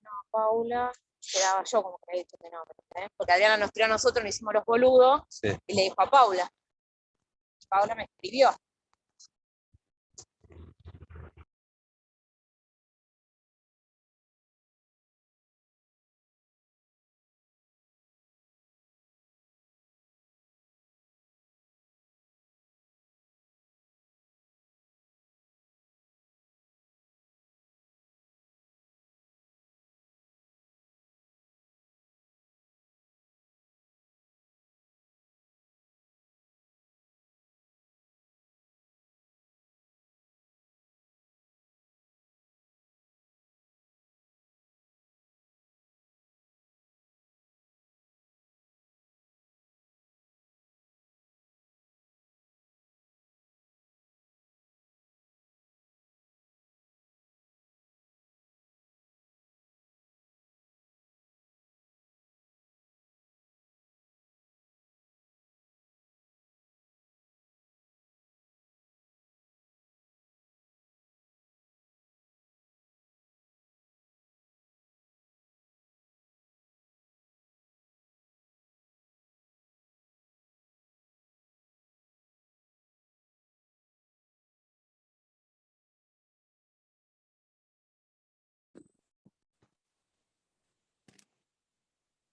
no, Paula, quedaba yo como que le había dicho que no, porque Adriana nos tiró a nosotros, nos hicimos los boludos, sí. Y le dijo a Paula. Paula me escribió.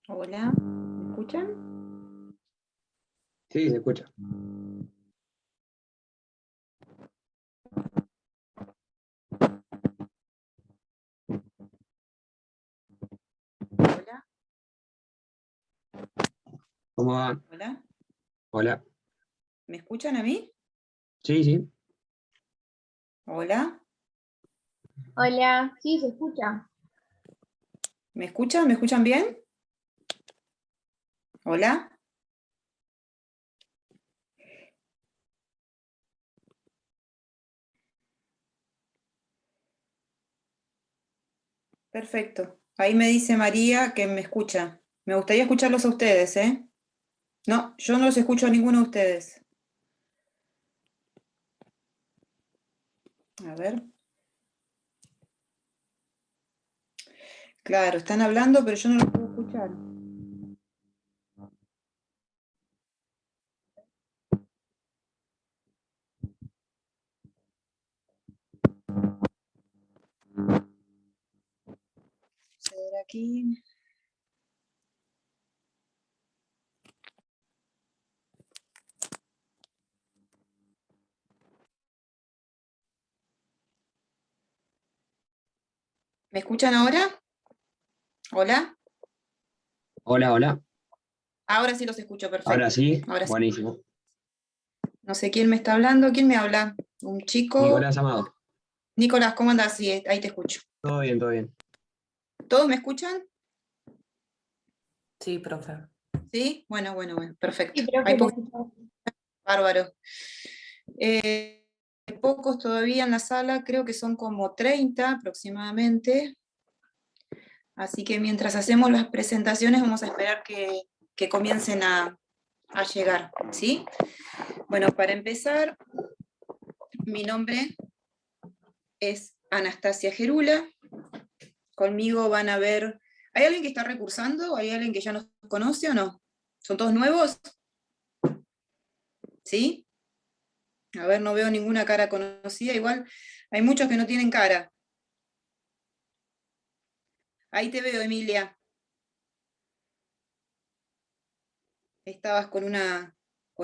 Hola, ¿me escuchan? Sí, se escucha. Hola. ¿Cómo va? Hola. Hola. ¿Me escuchan a mí? Sí, sí. Hola. Hola, sí, se escucha. ¿Me escuchan? ¿Me escuchan bien? Hola. Perfecto. Ahí me dice María que me escucha. Me gustaría escucharlos a ustedes, ¿eh? No, yo no los escucho a ninguno de ustedes. A ver. Claro, están hablando, pero yo no los puedo escuchar. Acceder aquí. ¿Me escuchan ahora? ¿Hola? Hola, hola. Ahora sí los escucho, perfecto. Ahora sí, Ahora sí. buenísimo. No sé quién me está hablando. ¿Quién me habla? ¿Un chico? Nicolás Amado. Nicolás, ¿cómo andas? Sí, ahí te escucho. Todo bien, todo bien. ¿Todos me escuchan? Sí, profe. ¿Sí? Bueno, perfecto. Sí, creo Hay que lo escuchamos. bárbaro. Pocos todavía en la sala, creo que son como 30 aproximadamente. Así que mientras hacemos las presentaciones vamos a esperar que comiencen a llegar, ¿sí? Bueno, para empezar, mi nombre es Anastasia Gerula. Conmigo van a ver... ¿Hay alguien que está recursando? ¿Hay alguien que ya nos conoce o no? ¿Son todos nuevos? ¿Sí? A ver, no veo ninguna cara conocida. Igual hay muchos que no tienen cara. Ahí te veo, Emilia. Estabas con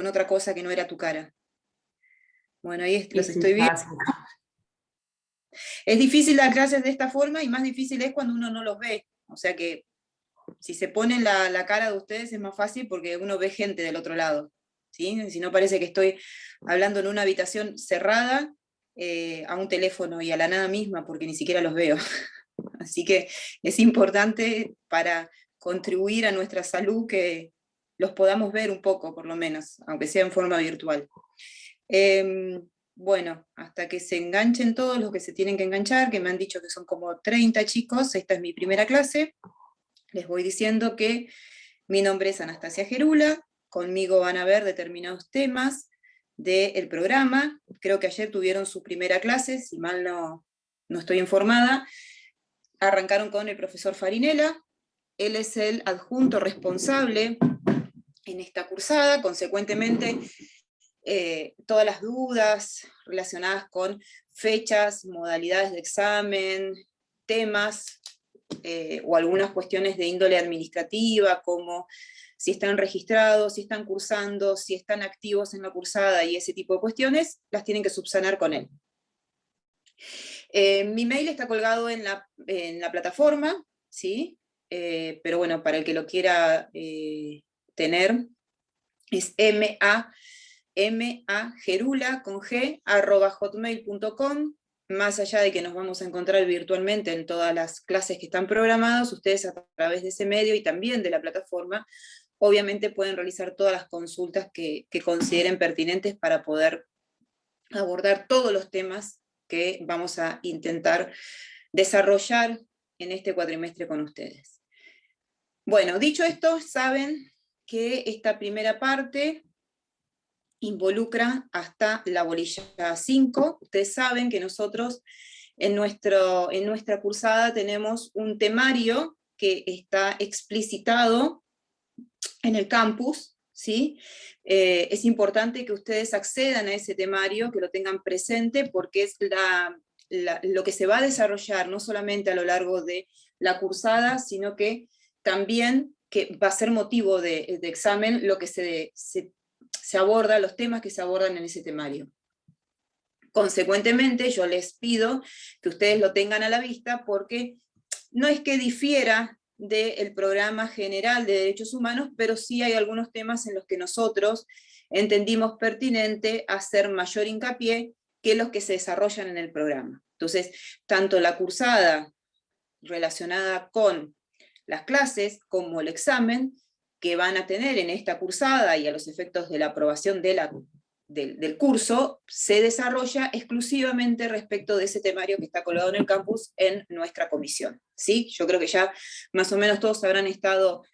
otra cosa que no era tu cara. Bueno, ahí los estoy viendo. Es difícil dar clases de esta forma y más difícil es cuando uno no los ve. O sea que si se ponen la cara de ustedes es más fácil porque uno ve gente del otro lado. ¿Sí? Si no parece que estoy hablando en una habitación cerrada a un teléfono y a la nada misma porque ni siquiera los veo. Así que es importante para contribuir a nuestra salud que los podamos ver un poco, por lo menos, aunque sea en forma virtual. Bueno, hasta que se enganchen todos los que se tienen que enganchar, que me han dicho que son como 30 chicos, esta es mi primera clase, les voy diciendo que mi nombre es Anastasia Gerula, conmigo van a ver determinados temas del programa, creo que ayer tuvieron su primera clase, si mal no estoy informada. arrancaron con el profesor Farinella, él es el adjunto responsable en esta cursada, consecuentemente todas las dudas relacionadas con fechas, modalidades de examen, temas, o algunas cuestiones de índole administrativa, como si están registrados, si están cursando, si están activos en la cursada y ese tipo de cuestiones, las tienen que subsanar con él. Mi mail está colgado en la plataforma, ¿sí? Pero bueno, para el que lo quiera tener, es magerula@hotmail.com. Más allá de que nos vamos a encontrar virtualmente en todas las clases que están programadas, ustedes a través de ese medio y también de la plataforma, obviamente pueden realizar todas las consultas que consideren pertinentes para poder abordar todos los temas que vamos a intentar desarrollar en este cuatrimestre con ustedes. Bueno, dicho esto, saben que esta primera parte involucra hasta la bolilla 5. Ustedes saben que nosotros en nuestra cursada tenemos un temario que está explicitado en el campus, ¿sí? Es importante que ustedes accedan a ese temario, que lo tengan presente, porque es lo que se va a desarrollar no solamente a lo largo de la cursada, sino que también que va a ser motivo de examen lo que se aborda, los temas que se abordan en ese temario. Consecuentemente, yo les pido que ustedes lo tengan a la vista, porque no es que difiera del programa general de derechos humanos, pero sí hay algunos temas en los que nosotros entendimos pertinente hacer mayor hincapié que los que se desarrollan en el programa. Entonces, tanto la cursada relacionada con las clases como el examen que van a tener en esta cursada y a los efectos de la aprobación del curso, se desarrolla exclusivamente respecto de ese temario que está colgado en el campus en nuestra comisión. ¿Sí? Yo creo que ya más o menos todos habrán estado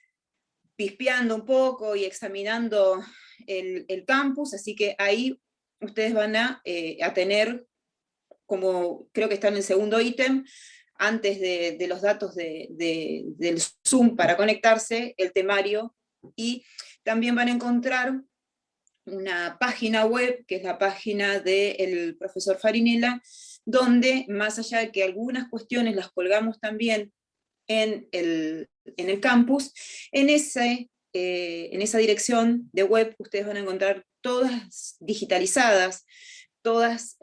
pispeando un poco y examinando el campus, así que ahí ustedes van a tener, como creo que está en el segundo ítem, antes de los datos del Zoom para conectarse, el temario, y también van a encontrar una página web, que es la página del profesor Farinella, donde, más allá de que algunas cuestiones las colgamos también en el campus, en esa dirección de web ustedes van a encontrar todas digitalizadas, todos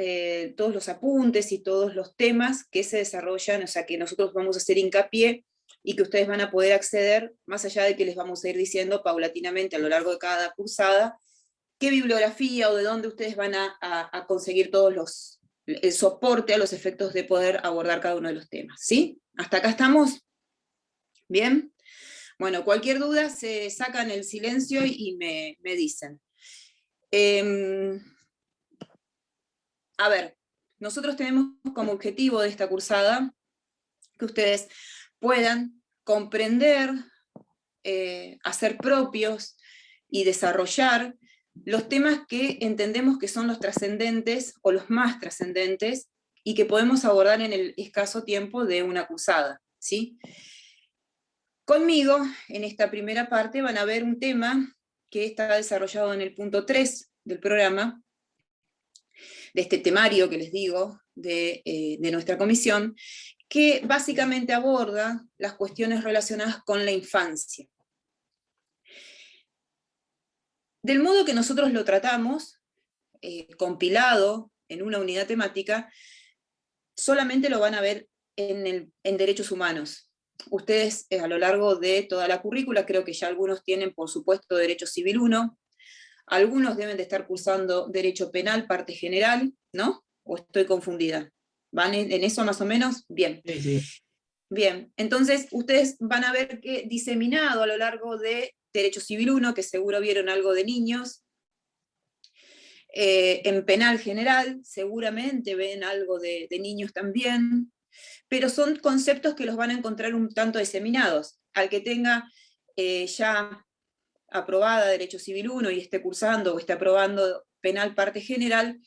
los apuntes y todos los temas que se desarrollan, o sea, que nosotros vamos a hacer hincapié y que ustedes van a poder acceder, más allá de que les vamos a ir diciendo paulatinamente a lo largo de cada cursada qué bibliografía o de dónde ustedes van a conseguir el soporte a los efectos de poder abordar cada uno de los temas. ¿Sí? ¿Hasta acá estamos? ¿Bien? Bueno, cualquier duda se sacan el silencio y me dicen. A ver, nosotros tenemos como objetivo de esta cursada que ustedes puedan comprender, hacer propios y desarrollar los temas que entendemos que son los trascendentes o los más trascendentes y que podemos abordar en el escaso tiempo de una cursada, ¿sí? Conmigo, en esta primera parte, van a ver un tema que está desarrollado en el punto 3 del programa, de este temario que les digo, de nuestra comisión, que básicamente aborda las cuestiones relacionadas con la infancia. Del modo que nosotros lo tratamos, compilado en una unidad temática, solamente lo van a ver en derechos humanos. Ustedes a lo largo de toda la currícula, creo que ya algunos tienen, por supuesto, Derecho Civil 1, algunos deben de estar cursando Derecho Penal, parte general, ¿no? ¿O estoy confundida? ¿Van en eso más o menos? Bien. Sí, sí. Bien, entonces ustedes van a ver que diseminado a lo largo de Derecho Civil 1, que seguro vieron algo de niños, en Penal General seguramente ven algo de niños también, pero son conceptos que los van a encontrar un tanto diseminados. Al que tenga ya aprobada Derecho Civil 1 y esté cursando o esté aprobando Penal Parte General,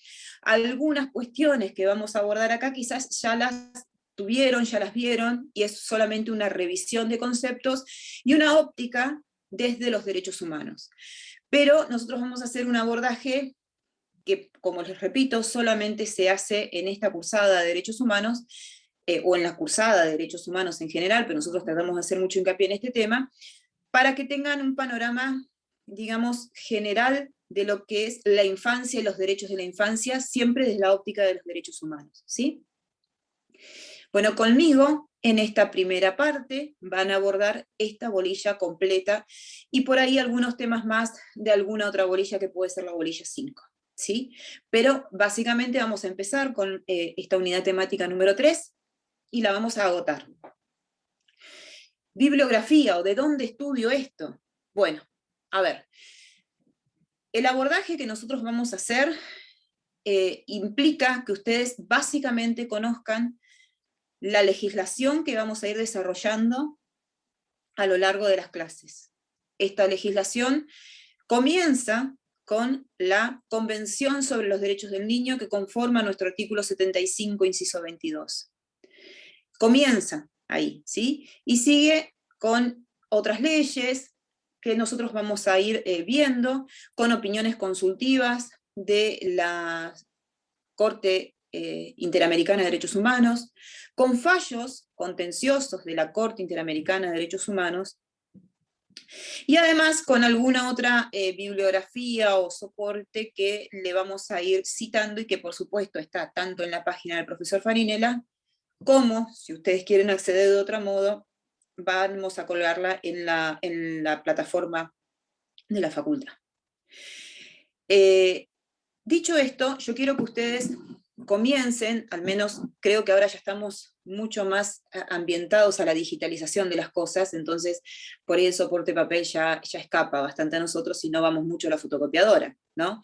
algunas cuestiones que vamos a abordar acá quizás ya las tuvieron, ya las vieron, y es solamente una revisión de conceptos y una óptica desde los derechos humanos. Pero nosotros vamos a hacer un abordaje que, como les repito, solamente se hace en esta cursada de derechos humanos, o en la cursada de derechos humanos en general, pero nosotros tratamos de hacer mucho hincapié en este tema, para que tengan un panorama, digamos, general de lo que es la infancia y los derechos de la infancia, siempre desde la óptica de los derechos humanos, ¿sí? Bueno, conmigo, en esta primera parte, van a abordar esta bolilla completa, y por ahí algunos temas más de alguna otra bolilla que puede ser la bolilla 5, ¿sí? Pero básicamente vamos a empezar con esta unidad temática número 3, y la vamos a agotar. Bibliografía, o de dónde estudio esto. Bueno, a ver, el abordaje que nosotros vamos a hacer implica que ustedes básicamente conozcan la legislación que vamos a ir desarrollando a lo largo de las clases. Esta legislación comienza con la Convención sobre los Derechos del Niño, que conforma nuestro artículo 75, inciso 22. Comienza ahí, ¿sí? Y sigue con otras leyes que nosotros vamos a ir viendo, con opiniones consultivas de la Corte Interamericana de Derechos Humanos, con fallos contenciosos de la Corte Interamericana de Derechos Humanos, y además con alguna otra bibliografía o soporte que le vamos a ir citando, y que por supuesto está tanto en la página del profesor Farinella, como, si ustedes quieren acceder de otro modo, vamos a colgarla en la plataforma de la facultad. Dicho esto, yo quiero que ustedes comiencen, al menos creo que ahora ya estamos mucho más ambientados a la digitalización de las cosas, entonces por ahí el soporte papel ya escapa bastante a nosotros y no vamos mucho a la fotocopiadora, ¿no?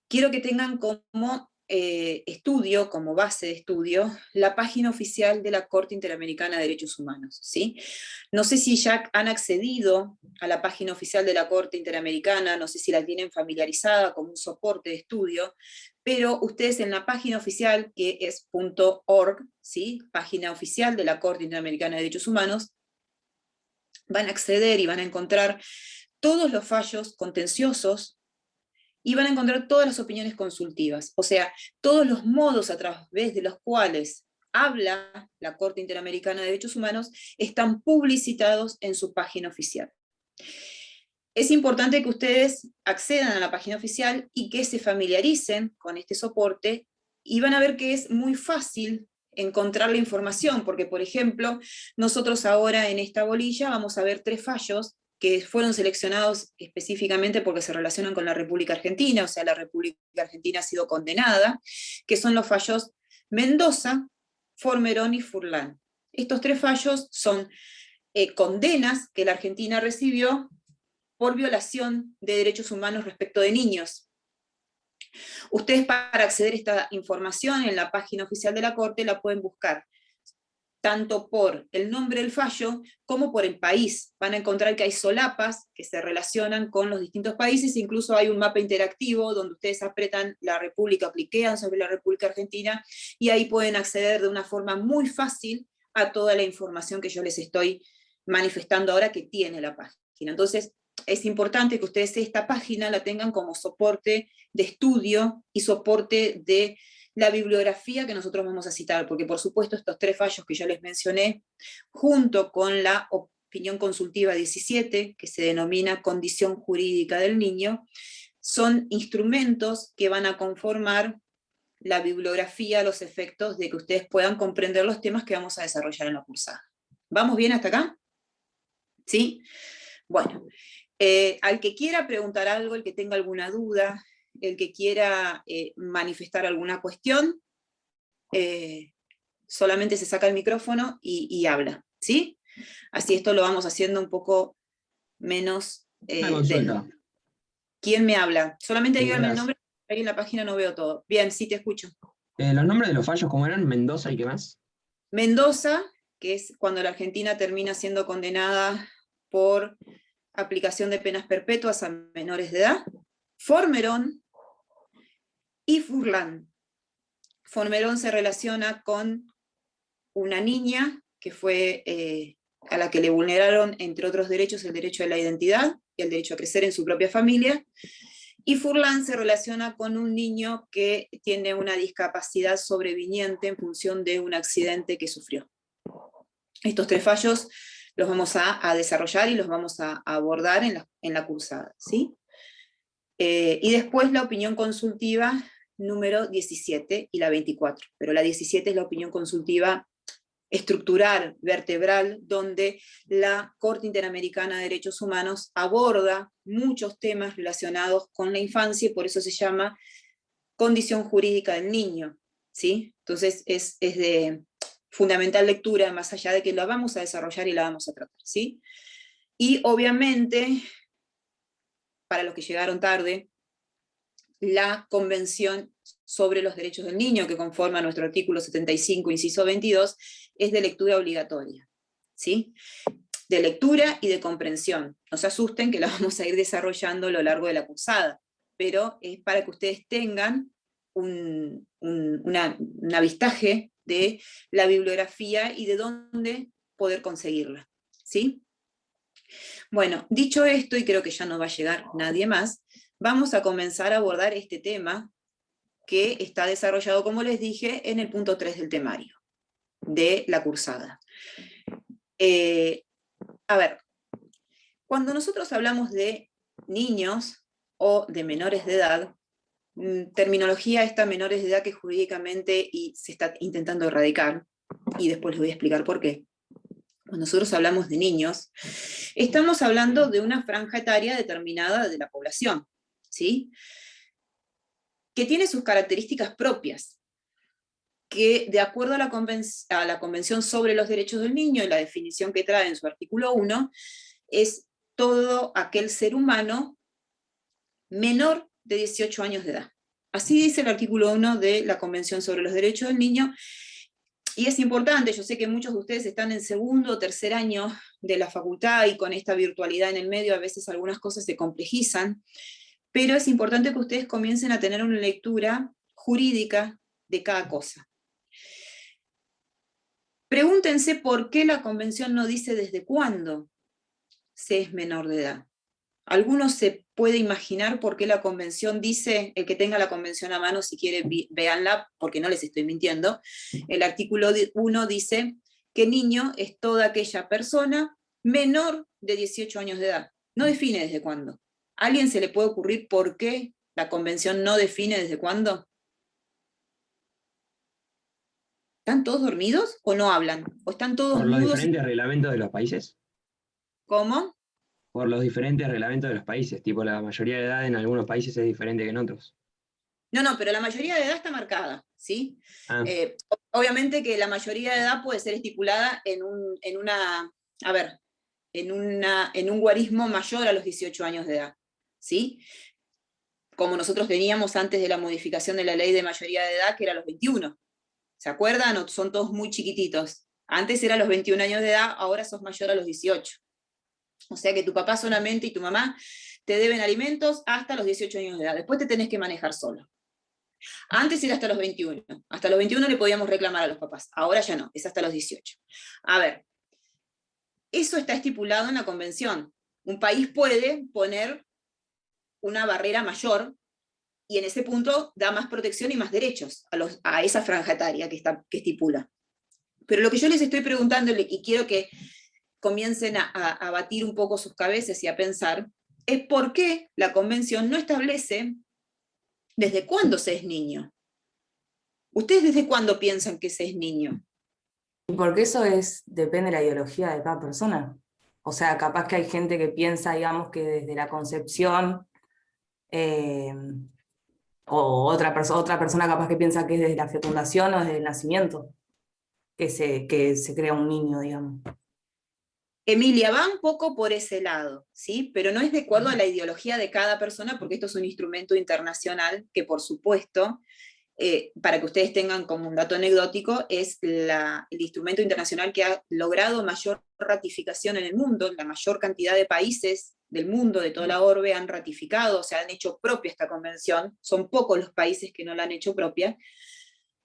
Quiero que tengan como estudio, como base de estudio, la página oficial de la Corte Interamericana de Derechos Humanos, ¿sí? No sé si ya han accedido a la página oficial de la Corte Interamericana, no sé si la tienen familiarizada como un soporte de estudio, pero ustedes en la página oficial, que es .org, ¿sí? Página oficial de la Corte Interamericana de Derechos Humanos, van a acceder y van a encontrar todos los fallos contenciosos, y van a encontrar todas las opiniones consultivas, o sea, todos los modos a través de los cuales habla la Corte Interamericana de Derechos Humanos están publicitados en su página oficial. Es importante que ustedes accedan a la página oficial y que se familiaricen con este soporte, y van a ver que es muy fácil encontrar la información, porque por ejemplo, nosotros ahora en esta bolilla vamos a ver 3 fallos que fueron seleccionados específicamente porque se relacionan con la República Argentina, o sea, la República Argentina ha sido condenada, que son los fallos Mendoza, Formerón y Furlan. Estos 3 fallos son condenas que la Argentina recibió por violación de derechos humanos respecto de niños. Ustedes, para acceder a esta información en la página oficial de la Corte, la pueden buscar tanto por el nombre del fallo como por el país. Van a encontrar que hay solapas que se relacionan con los distintos países, incluso hay un mapa interactivo donde ustedes apretan la República, cliquean sobre la República Argentina, y ahí pueden acceder de una forma muy fácil a toda la información que yo les estoy manifestando ahora que tiene la página. Entonces, es importante que ustedes esta página la tengan como soporte de estudio y soporte de la bibliografía que nosotros vamos a citar, porque por supuesto estos 3 fallos que yo les mencioné, junto con la opinión consultiva 17, que se denomina Condición Jurídica del Niño, son instrumentos que van a conformar la bibliografía a los efectos de que ustedes puedan comprender los temas que vamos a desarrollar en la cursada. ¿Vamos bien hasta acá? ¿Sí? Bueno, al que quiera preguntar algo, el que tenga alguna duda, el que quiera manifestar alguna cuestión, solamente se saca el micrófono y habla, ¿sí? Así esto lo vamos haciendo un poco menos denso. ¿Quién me habla? Solamente díganme el nombre, ahí en la página no veo todo. Bien, sí, te escucho. ¿Los nombres de los fallos cómo eran? ¿Mendoza y qué más? Mendoza, que es cuando la Argentina termina siendo condenada por aplicación de penas perpetuas a menores de edad. Formerón y Furlan. Formerón se relaciona con una niña que fue a la que le vulneraron, entre otros derechos, el derecho a la identidad y el derecho a crecer en su propia familia. Y Furlan se relaciona con un niño que tiene una discapacidad sobreviniente en función de un accidente que sufrió. Estos 3 fallos los vamos a desarrollar y los vamos a abordar en la cursada, ¿sí? Y después la opinión consultiva número 17 y la 24, pero la 17 es la opinión consultiva estructural, vertebral, donde la Corte Interamericana de Derechos Humanos aborda muchos temas relacionados con la infancia, y por eso se llama condición jurídica del niño, ¿sí? Entonces es de fundamental lectura, más allá de que la vamos a desarrollar y la vamos a tratar, ¿sí? Y obviamente, para los que llegaron tarde, la Convención sobre los Derechos del Niño, que conforma nuestro artículo 75, inciso 22, es de lectura obligatoria, ¿sí? De lectura y de comprensión. No se asusten que la vamos a ir desarrollando a lo largo de la cursada, pero es para que ustedes tengan un avistaje de la bibliografía y de dónde poder conseguirla, ¿sí? Bueno, dicho esto, y creo que ya no va a llegar nadie más, vamos a comenzar a abordar este tema que está desarrollado, como les dije, en el punto 3 del temario de la cursada. A ver, cuando nosotros hablamos de niños o de menores de edad, terminología esta menores de edad que jurídicamente se está intentando erradicar, y después les voy a explicar por qué. Cuando nosotros hablamos de niños, estamos hablando de una franja etaria determinada de la población, ¿sí? Que tiene sus características propias, que de acuerdo a la Convención sobre los Derechos del Niño, y la definición que trae en su artículo 1, es todo aquel ser humano menor de 18 años de edad. Así dice el artículo 1 de la Convención sobre los Derechos del Niño, y es importante, yo sé que muchos de ustedes están en segundo o tercer año de la facultad, y con esta virtualidad en el medio a veces algunas cosas se complejizan, pero es importante que ustedes comiencen a tener una lectura jurídica de cada cosa. Pregúntense por qué la Convención no dice desde cuándo se es menor de edad. ¿Alguno se puede imaginar por qué la Convención dice, el que tenga la Convención a mano, si quiere, véanla, porque no les estoy mintiendo? El artículo 1 dice que niño es toda aquella persona menor de 18 años de edad. No define desde cuándo. ¿A alguien se le puede ocurrir por qué la Convención no define desde cuándo? ¿Están todos dormidos o no hablan? ¿O están todos ¿Por los mudos? diferentes reglamentos de los países? ¿Cómo? Por los diferentes reglamentos de los países. Tipo, la mayoría de edad en algunos países es diferente que en otros. No, pero la mayoría de edad está marcada, ¿sí? Ah. Obviamente que la mayoría de edad puede ser estipulada en un guarismo mayor a los 18 años de edad, ¿sí? Como nosotros teníamos antes de la modificación de la ley de mayoría de edad, que era los 21. ¿Se acuerdan? O son todos muy chiquititos. Antes era los 21 años de edad, ahora sos mayor a los 18. O sea que tu papá solamente y tu mamá te deben alimentos hasta los 18 años de edad. Después te tenés que manejar solo. Antes era hasta los 21. Hasta los 21 le podíamos reclamar a los papás. Ahora ya no, es hasta los 18. A ver, eso está estipulado en la Convención. Un país puede poner una barrera mayor y en ese punto da más protección y más derechos a esa franja etaria que estipula. Pero lo que yo les estoy preguntando, y quiero que comiencen a batir un poco sus cabezas y a pensar, es por qué la Convención no establece desde cuándo se es niño. ¿Ustedes desde cuándo piensan que se es niño? Y porque eso depende de la ideología de cada persona. O sea, capaz que hay gente que piensa, digamos, que desde la concepción, o otra persona capaz que piensa que es desde la fecundación o desde el nacimiento, que se crea un niño, digamos. Emilia, va un poco por ese lado, ¿sí? Pero no es de acuerdo a la ideología de cada persona, porque esto es un instrumento internacional que, por supuesto, para que ustedes tengan como un dato anecdótico, es el instrumento internacional que ha logrado mayor ratificación en el mundo. La mayor cantidad de países del mundo, de toda la orbe, han ratificado, o sea, han hecho propia esta convención. Son pocos los países que no la han hecho propia.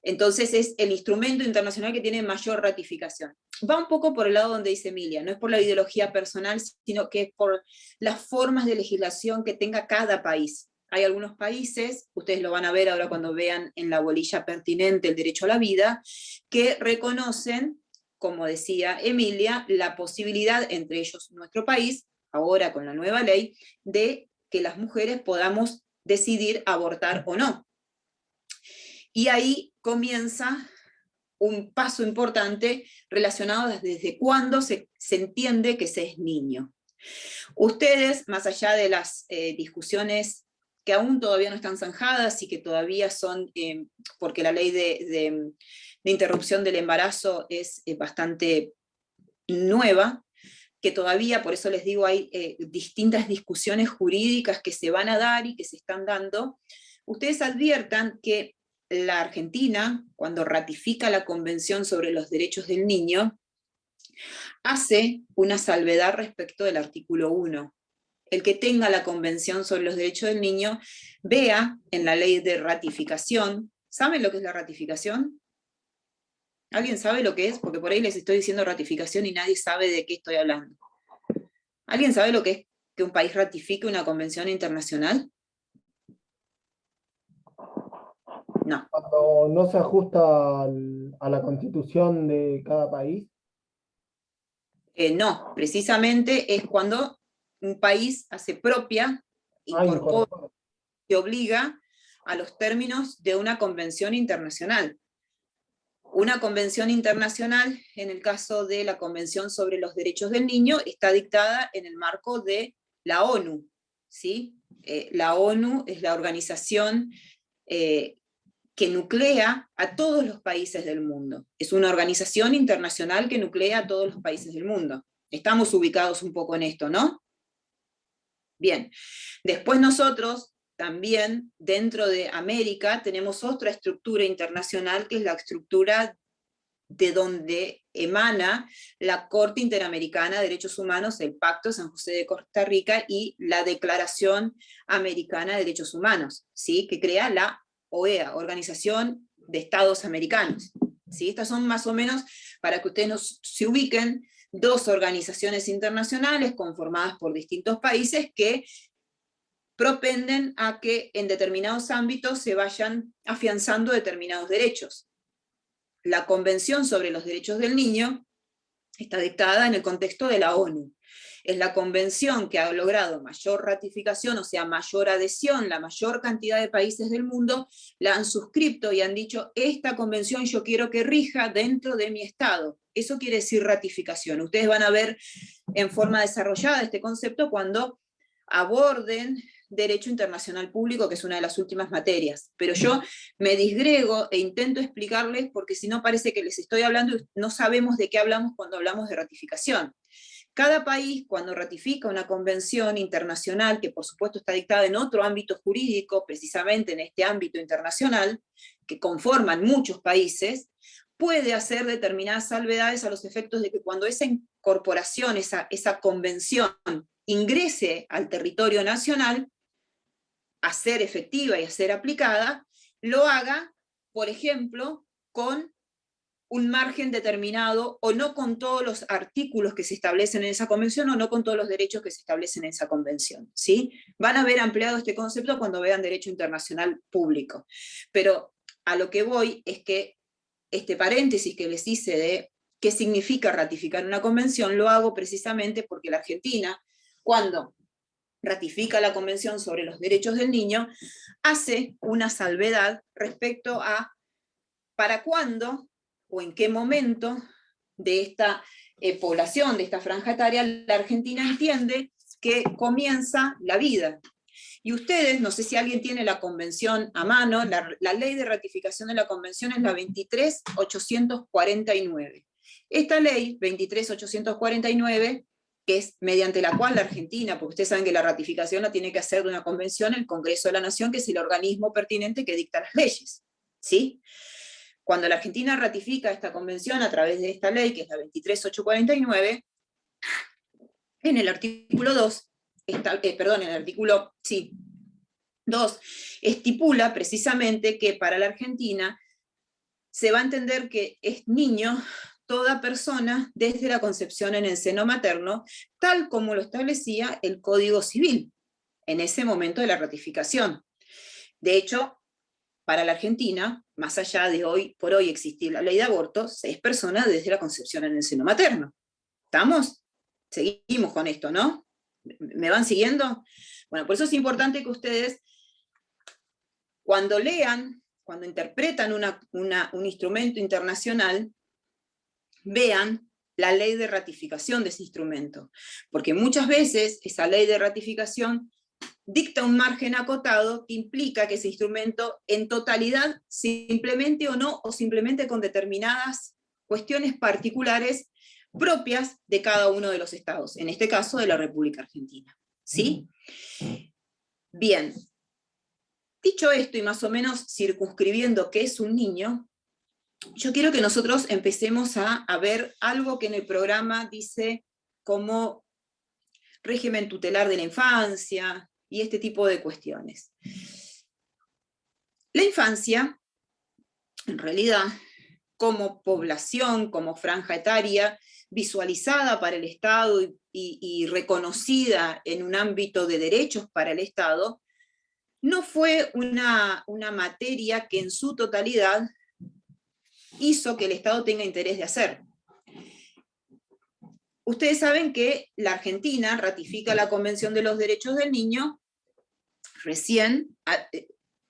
Entonces es el instrumento internacional que tiene mayor ratificación. Va un poco por el lado donde dice Emilia, no es por la ideología personal, sino que es por las formas de legislación que tenga cada país. Hay algunos países, ustedes lo van a ver ahora cuando vean en la bolilla pertinente el derecho a la vida, que reconocen, como decía Emilia, la posibilidad, entre ellos nuestro país, ahora con la nueva ley, de que las mujeres podamos decidir abortar o no. Y ahí comienza un paso importante relacionado desde cuándo se entiende que se es niño. Ustedes, más allá de las discusiones que aún todavía no están zanjadas y que todavía son, porque la ley de interrupción del embarazo es bastante nueva, que todavía, por eso les digo, hay distintas discusiones jurídicas que se van a dar y que se están dando, ustedes adviertan que la Argentina, cuando ratifica la Convención sobre los Derechos del Niño, hace una salvedad respecto del artículo 1. El que tenga la Convención sobre los Derechos del Niño, vea en la ley de ratificación. ¿Saben lo que es la ratificación? ¿Alguien sabe lo que es? Porque por ahí les estoy diciendo ratificación y nadie sabe de qué estoy hablando. ¿Alguien sabe lo que es que un país ratifique una convención internacional? No. Cuando no se ajusta a la constitución de cada país. No, precisamente es cuando un país hace propia, incorpora, que obliga a los términos de una convención internacional. Una convención internacional, en el caso de la Convención sobre los Derechos del Niño, está dictada en el marco de la ONU, ¿sí? La ONU es la organización que nuclea a todos los países del mundo. Es una organización internacional que nuclea a todos los países del mundo. Estamos ubicados un poco en esto, ¿no? Bien. Después nosotros, también, dentro de América, tenemos otra estructura internacional, que es la estructura de donde emana la Corte Interamericana de Derechos Humanos, el Pacto San José de Costa Rica y la Declaración Americana de Derechos Humanos, ¿sí? Que crea la OEA, Organización de Estados Americanos. ¿Sí? Estas son más o menos, para que ustedes se ubiquen, dos organizaciones internacionales conformadas por distintos países que propenden a que en determinados ámbitos se vayan afianzando determinados derechos. La Convención sobre los Derechos del Niño está dictada en el contexto de la ONU. Es la convención que ha logrado mayor ratificación, o sea, mayor adhesión, la mayor cantidad de países del mundo la han suscrito y han dicho, esta convención yo quiero que rija dentro de mi estado. Eso quiere decir ratificación. Ustedes van a ver en forma desarrollada este concepto cuando aborden Derecho Internacional Público, que es una de las últimas materias. Pero yo me disgrego e intento explicarles, porque si no parece que les estoy hablando y no sabemos de qué hablamos cuando hablamos de ratificación. Cada país, cuando ratifica una convención internacional, que por supuesto está dictada en otro ámbito jurídico, precisamente en este ámbito internacional, que conforman muchos países, puede hacer determinadas salvedades a los efectos de que cuando esa incorporación, esa convención, ingrese al territorio nacional, a ser efectiva y a ser aplicada, lo haga, por ejemplo, con un margen determinado, o no con todos los artículos que se establecen en esa convención, o no con todos los derechos que se establecen en esa convención, ¿sí? Van a ver ampliado este concepto cuando vean Derecho Internacional Público. Pero a lo que voy es que este paréntesis que les hice de qué significa ratificar una convención, lo hago precisamente porque la Argentina, cuando ratifica la Convención sobre los Derechos del Niño, hace una salvedad respecto a para cuándo o en qué momento de esta población, de esta franja etaria, la Argentina entiende que comienza la vida. Y ustedes, no sé si alguien tiene la convención a mano, la ley de ratificación de la convención es la 23.849. Esta ley, 23.849, que es mediante la cual la Argentina, porque ustedes saben que la ratificación la tiene que hacer de una convención el Congreso de la Nación, que es el organismo pertinente que dicta las leyes, ¿sí? Cuando la Argentina ratifica esta convención a través de esta ley, que es la 23.849, en el artículo 2, en el artículo 2, estipula precisamente que para la Argentina se va a entender que es niño toda persona desde la concepción en el seno materno, tal como lo establecía el Código Civil en ese momento de la ratificación. De hecho, para la Argentina, más allá de hoy por hoy existir la ley de aborto, se es persona desde la concepción en el seno materno. ¿Estamos? Seguimos con esto, ¿no? ¿Me van siguiendo? Bueno, por eso es importante que ustedes, cuando lean, cuando interpretan un instrumento internacional, vean la ley de ratificación de ese instrumento, porque muchas veces esa ley de ratificación dicta un margen acotado que implica que ese instrumento en totalidad se implemente o no, o simplemente con determinadas cuestiones particulares propias de cada uno de los estados, en este caso de la República Argentina. ¿Sí? Bien. Dicho esto y más o menos circunscribiendo qué es un niño, yo quiero que nosotros empecemos a ver algo que en el programa dice como régimen tutelar de la infancia y este tipo de cuestiones. La infancia, en realidad, como población, como franja etaria, visualizada para el Estado y reconocida en un ámbito de derechos para el Estado, no fue una materia que en su totalidad hizo que el Estado tenga interés de hacer. Ustedes saben que la Argentina ratifica la Convención de los Derechos del Niño recién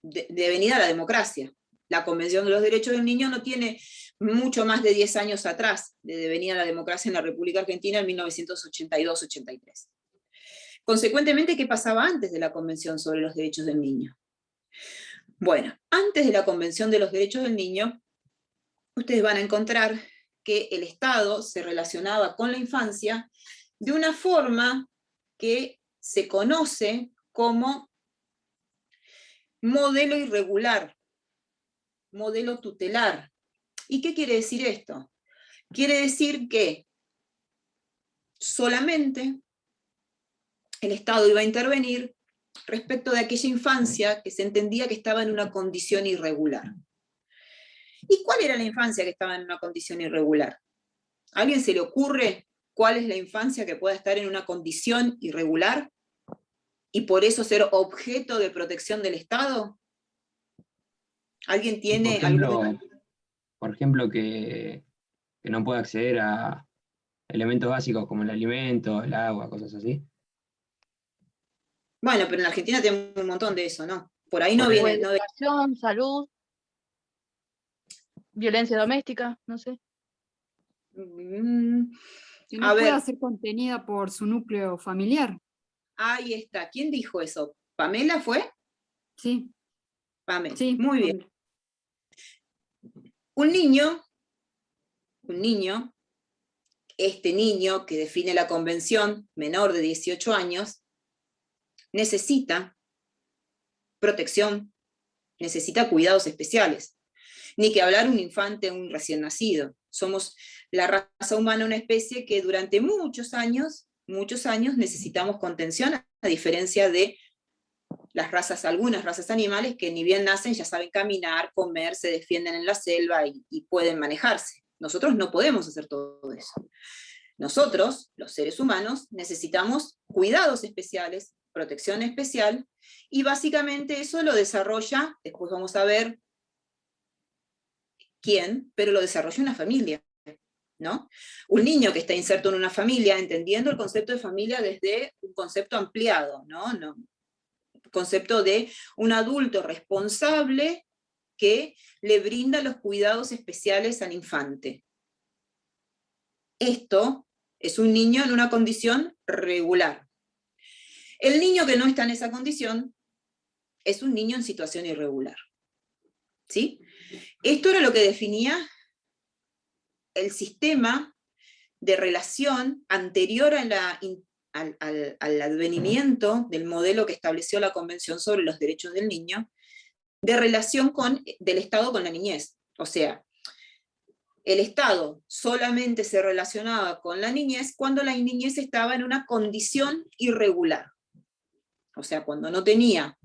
devenida la democracia. La Convención de los Derechos del Niño no tiene mucho más de 10 años atrás de devenida la democracia en la República Argentina en 1982-83. Consecuentemente, ¿qué pasaba antes de la Convención sobre los Derechos del Niño? Bueno, antes de la Convención de los Derechos del Niño, ustedes van a encontrar que el Estado se relacionaba con la infancia de una forma que se conoce como modelo irregular, modelo tutelar. ¿Y qué quiere decir esto? Quiere decir que solamente el Estado iba a intervenir respecto de aquella infancia que se entendía que estaba en una condición irregular. ¿Y cuál era la infancia que estaba en una condición irregular? ¿A alguien se le ocurre cuál es la infancia que pueda estar en una condición irregular y por eso ser objeto de protección del Estado? ¿Alguien tiene por ejemplo, que no pueda acceder a elementos básicos como el alimento, el agua, cosas así? Bueno, pero en Argentina tenemos un montón de eso, ¿no? Por ahí no viene. No educación, salud, violencia doméstica, no sé. Que no pueda ser contenida por su núcleo familiar. Ahí está. ¿Quién dijo eso? ¿Pamela fue? Sí. Pamela. Sí, muy bien. Un niño, este niño que define la convención, menor de 18 años, necesita protección, necesita cuidados especiales. Ni que hablar un infante, un recién nacido. Somos la raza humana una especie que durante muchos años necesitamos contención, a diferencia de las razas, algunas razas animales que ni bien nacen ya saben caminar, comer, se defienden en la selva y pueden manejarse. Nosotros no podemos hacer todo eso. Nosotros, los seres humanos, necesitamos cuidados especiales, protección especial, y básicamente eso lo desarrolla, después vamos a ver quién, pero lo desarrolla una familia, ¿no? Un niño que está inserto en una familia, entendiendo el concepto de familia desde un concepto ampliado, ¿no? Concepto de un adulto responsable que le brinda los cuidados especiales al infante. Esto es un niño en una condición regular. El niño que no está en esa condición es un niño en situación irregular. ¿Sí? Esto era lo que definía el sistema de relación anterior a al advenimiento del modelo que estableció la Convención sobre los Derechos del Niño, de relación del Estado con la niñez. O sea, el Estado solamente se relacionaba con la niñez cuando la niñez estaba en una condición irregular. O sea, cuando no tenía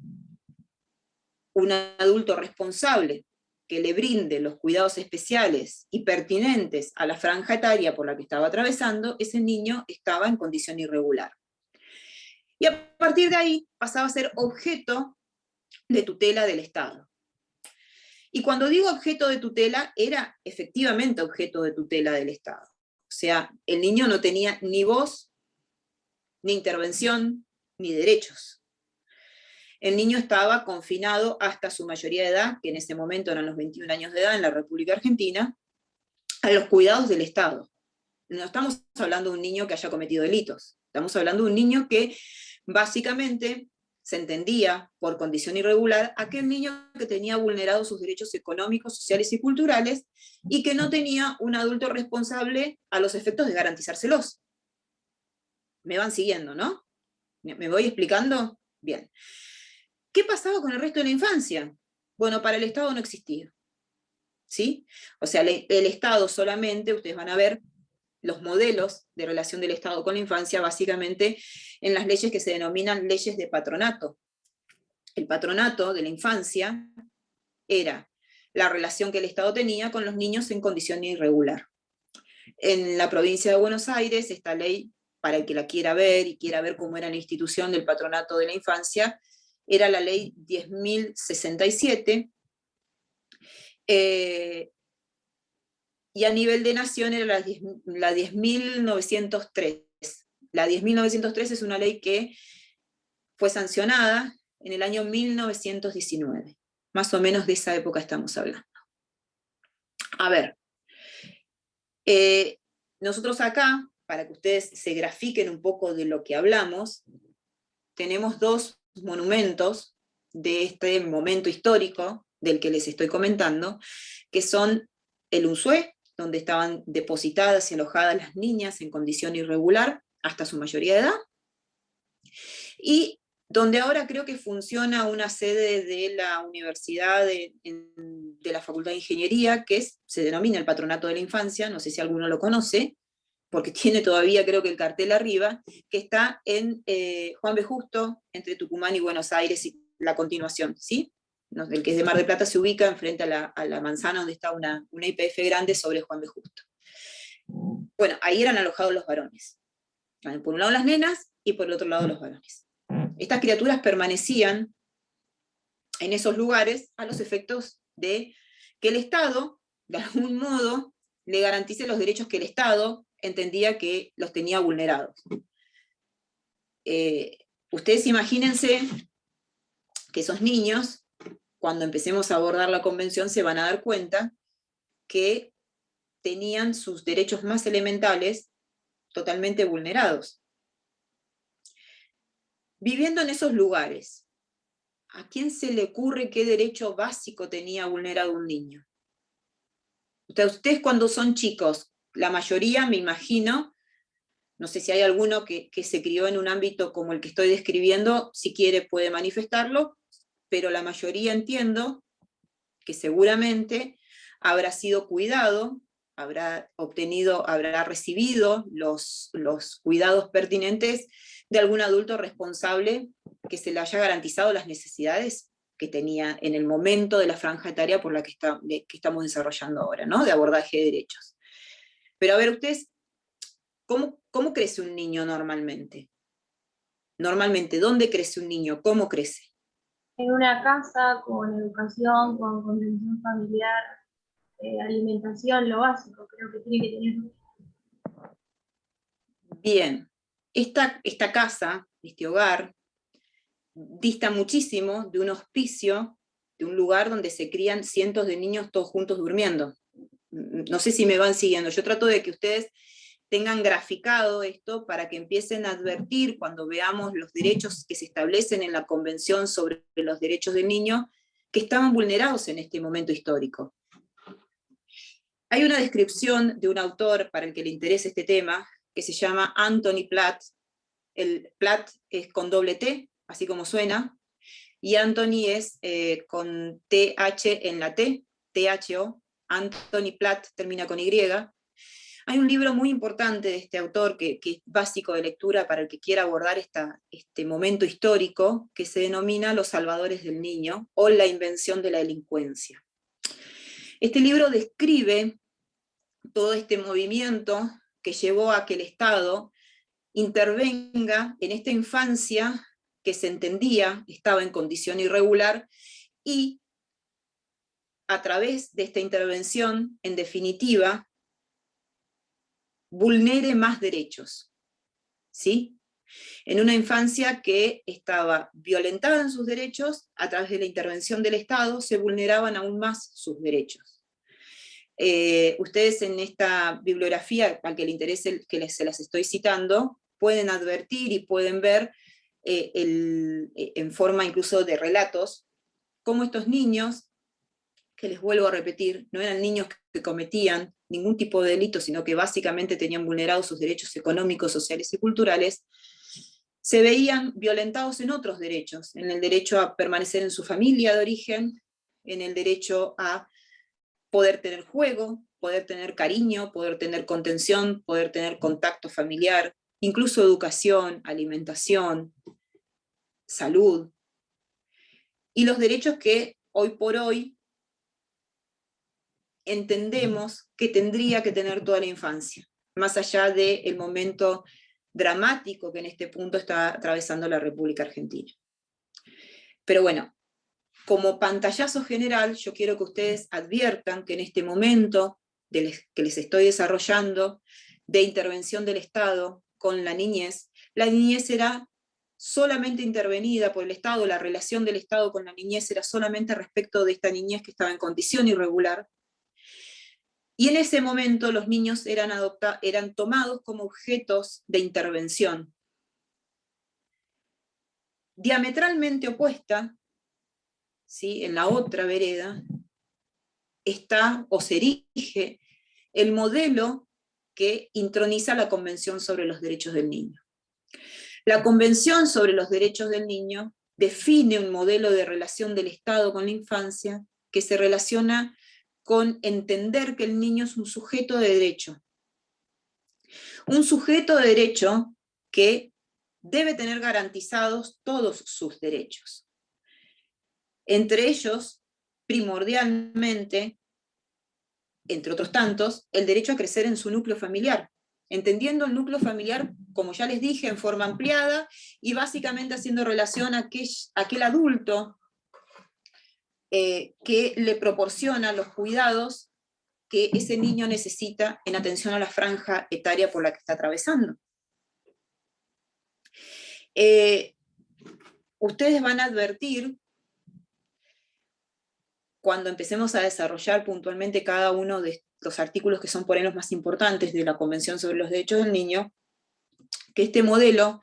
un adulto responsable que le brinde los cuidados especiales y pertinentes a la franja etaria por la que estaba atravesando, ese niño estaba en condición irregular. Y a partir de ahí pasaba a ser objeto de tutela del Estado. Y cuando digo objeto de tutela, era efectivamente objeto de tutela del Estado. O sea, el niño no tenía ni voz, ni intervención, ni derechos. El niño estaba confinado hasta su mayoría de edad, que en ese momento eran los 21 años de edad en la República Argentina, a los cuidados del Estado. No estamos hablando de un niño que haya cometido delitos, estamos hablando de un niño que básicamente se entendía por condición irregular aquel niño que tenía vulnerados sus derechos económicos, sociales y culturales, y que no tenía un adulto responsable a los efectos de garantizárselos. ¿Me van siguiendo, no? ¿Me voy explicando? Bien. ¿Qué pasaba con el resto de la infancia? Bueno, para el Estado no existía. ¿Sí? O sea, el Estado solamente, ustedes van a ver los modelos de relación del Estado con la infancia, básicamente en las leyes que se denominan leyes de patronato. El patronato de la infancia era la relación que el Estado tenía con los niños en condición irregular. En la provincia de Buenos Aires, esta ley, para el que la quiera ver y quiera ver cómo era la institución del patronato de la infancia, era la ley 10.067, y a nivel de nación era la 10.903. La 10.903 es una ley que fue sancionada en el año 1919. Más o menos de esa época estamos hablando. A ver, nosotros acá, para que ustedes se grafiquen un poco de lo que hablamos, tenemos dos monumentos de este momento histórico del que les estoy comentando, que son el Unzué, donde estaban depositadas y alojadas las niñas en condición irregular hasta su mayoría de edad, y donde ahora creo que funciona una sede de la Universidad de la Facultad de Ingeniería, que se denomina el Patronato de la Infancia, no sé si alguno lo conoce, porque tiene todavía creo que el cartel arriba, que está en Juan B. Justo, entre Tucumán y Buenos Aires, y la continuación, ¿sí? El que es de Mar del Plata se ubica enfrente a la manzana donde está una YPF grande sobre Juan B. Justo. Bueno, ahí eran alojados los varones. Por un lado las nenas y por el otro lado los varones. Estas criaturas permanecían en esos lugares a los efectos de que el Estado, de algún modo, le garantice los derechos que el Estado entendía que los tenía vulnerados. Ustedes imagínense que esos niños, cuando empecemos a abordar la convención, se van a dar cuenta que tenían sus derechos más elementales totalmente vulnerados. Viviendo en esos lugares, ¿a quién se le ocurre qué derecho básico tenía vulnerado un niño? Ustedes cuando son chicos, la mayoría, me imagino, no sé si hay alguno que se crió en un ámbito como el que estoy describiendo, si quiere puede manifestarlo, pero la mayoría entiendo que seguramente habrá sido cuidado, habrá recibido los cuidados pertinentes de algún adulto responsable que se le haya garantizado las necesidades que tenía en el momento de la franja etaria por la que estamos desarrollando ahora, ¿no? De abordaje de derechos. Pero a ver, ustedes, ¿cómo crece un niño normalmente? Normalmente, ¿dónde crece un niño? ¿Cómo crece? En una casa, con educación, con contención familiar, alimentación, lo básico, creo que tiene que tener. Bien, esta casa, este hogar, dista muchísimo de un hospicio, de un lugar donde se crían cientos de niños todos juntos durmiendo. No sé si me van siguiendo, yo trato de que ustedes tengan graficado esto para que empiecen a advertir cuando veamos los derechos que se establecen en la Convención sobre los Derechos del Niño, que estaban vulnerados en este momento histórico. Hay una descripción de un autor, para el que le interese este tema, que se llama Anthony Platt. El Platt es con doble T, así como suena, y Anthony es con TH en la T, THO, Anthony Platt termina con Y. Hay un libro muy importante de este autor que es básico de lectura para el que quiera abordar este momento histórico, que se denomina Los Salvadores del Niño, o la invención de la delincuencia. Este libro describe todo este movimiento que llevó a que el Estado intervenga en esta infancia que se entendía estaba en condición irregular y a través de esta intervención, en definitiva, vulnere más derechos, ¿sí? En una infancia que estaba violentada en sus derechos, a través de la intervención del Estado se vulneraban aún más sus derechos. Ustedes en esta bibliografía, al que le interese que se las estoy citando, pueden advertir y pueden ver en forma incluso de relatos, cómo estos niños, que les vuelvo a repetir, no eran niños que cometían ningún tipo de delito, sino que básicamente tenían vulnerados sus derechos económicos, sociales y culturales, se veían violentados en otros derechos, en el derecho a permanecer en su familia de origen, en el derecho a poder tener juego, poder tener cariño, poder tener contención, poder tener contacto familiar, incluso educación, alimentación, salud, y los derechos que hoy por hoy entendemos que tendría que tener toda la infancia, más allá del momento dramático que en este punto está atravesando la República Argentina. Pero bueno, como pantallazo general, yo quiero que ustedes adviertan que en este momento que les estoy desarrollando de intervención del Estado con la niñez era solamente intervenida por el Estado, la relación del Estado con la niñez era solamente respecto de esta niñez que estaba en condición irregular, y en ese momento los niños eran tomados como objetos de intervención. Diametralmente opuesta, ¿sí?, en la otra vereda, está o se erige el modelo que introniza la Convención sobre los Derechos del Niño. La Convención sobre los Derechos del Niño define un modelo de relación del Estado con la infancia que se relaciona con entender que el niño es un sujeto de derecho. Un sujeto de derecho que debe tener garantizados todos sus derechos. Entre ellos, primordialmente, entre otros tantos, el derecho a crecer en su núcleo familiar, entendiendo el núcleo familiar, como ya les dije, en forma ampliada, y básicamente haciendo relación a aquel adulto que le proporciona los cuidados que ese niño necesita en atención a la franja etaria por la que está atravesando. Ustedes van a advertir, cuando empecemos a desarrollar puntualmente cada uno de los artículos que son por ahí los más importantes de la Convención sobre los Derechos del Niño, que este modelo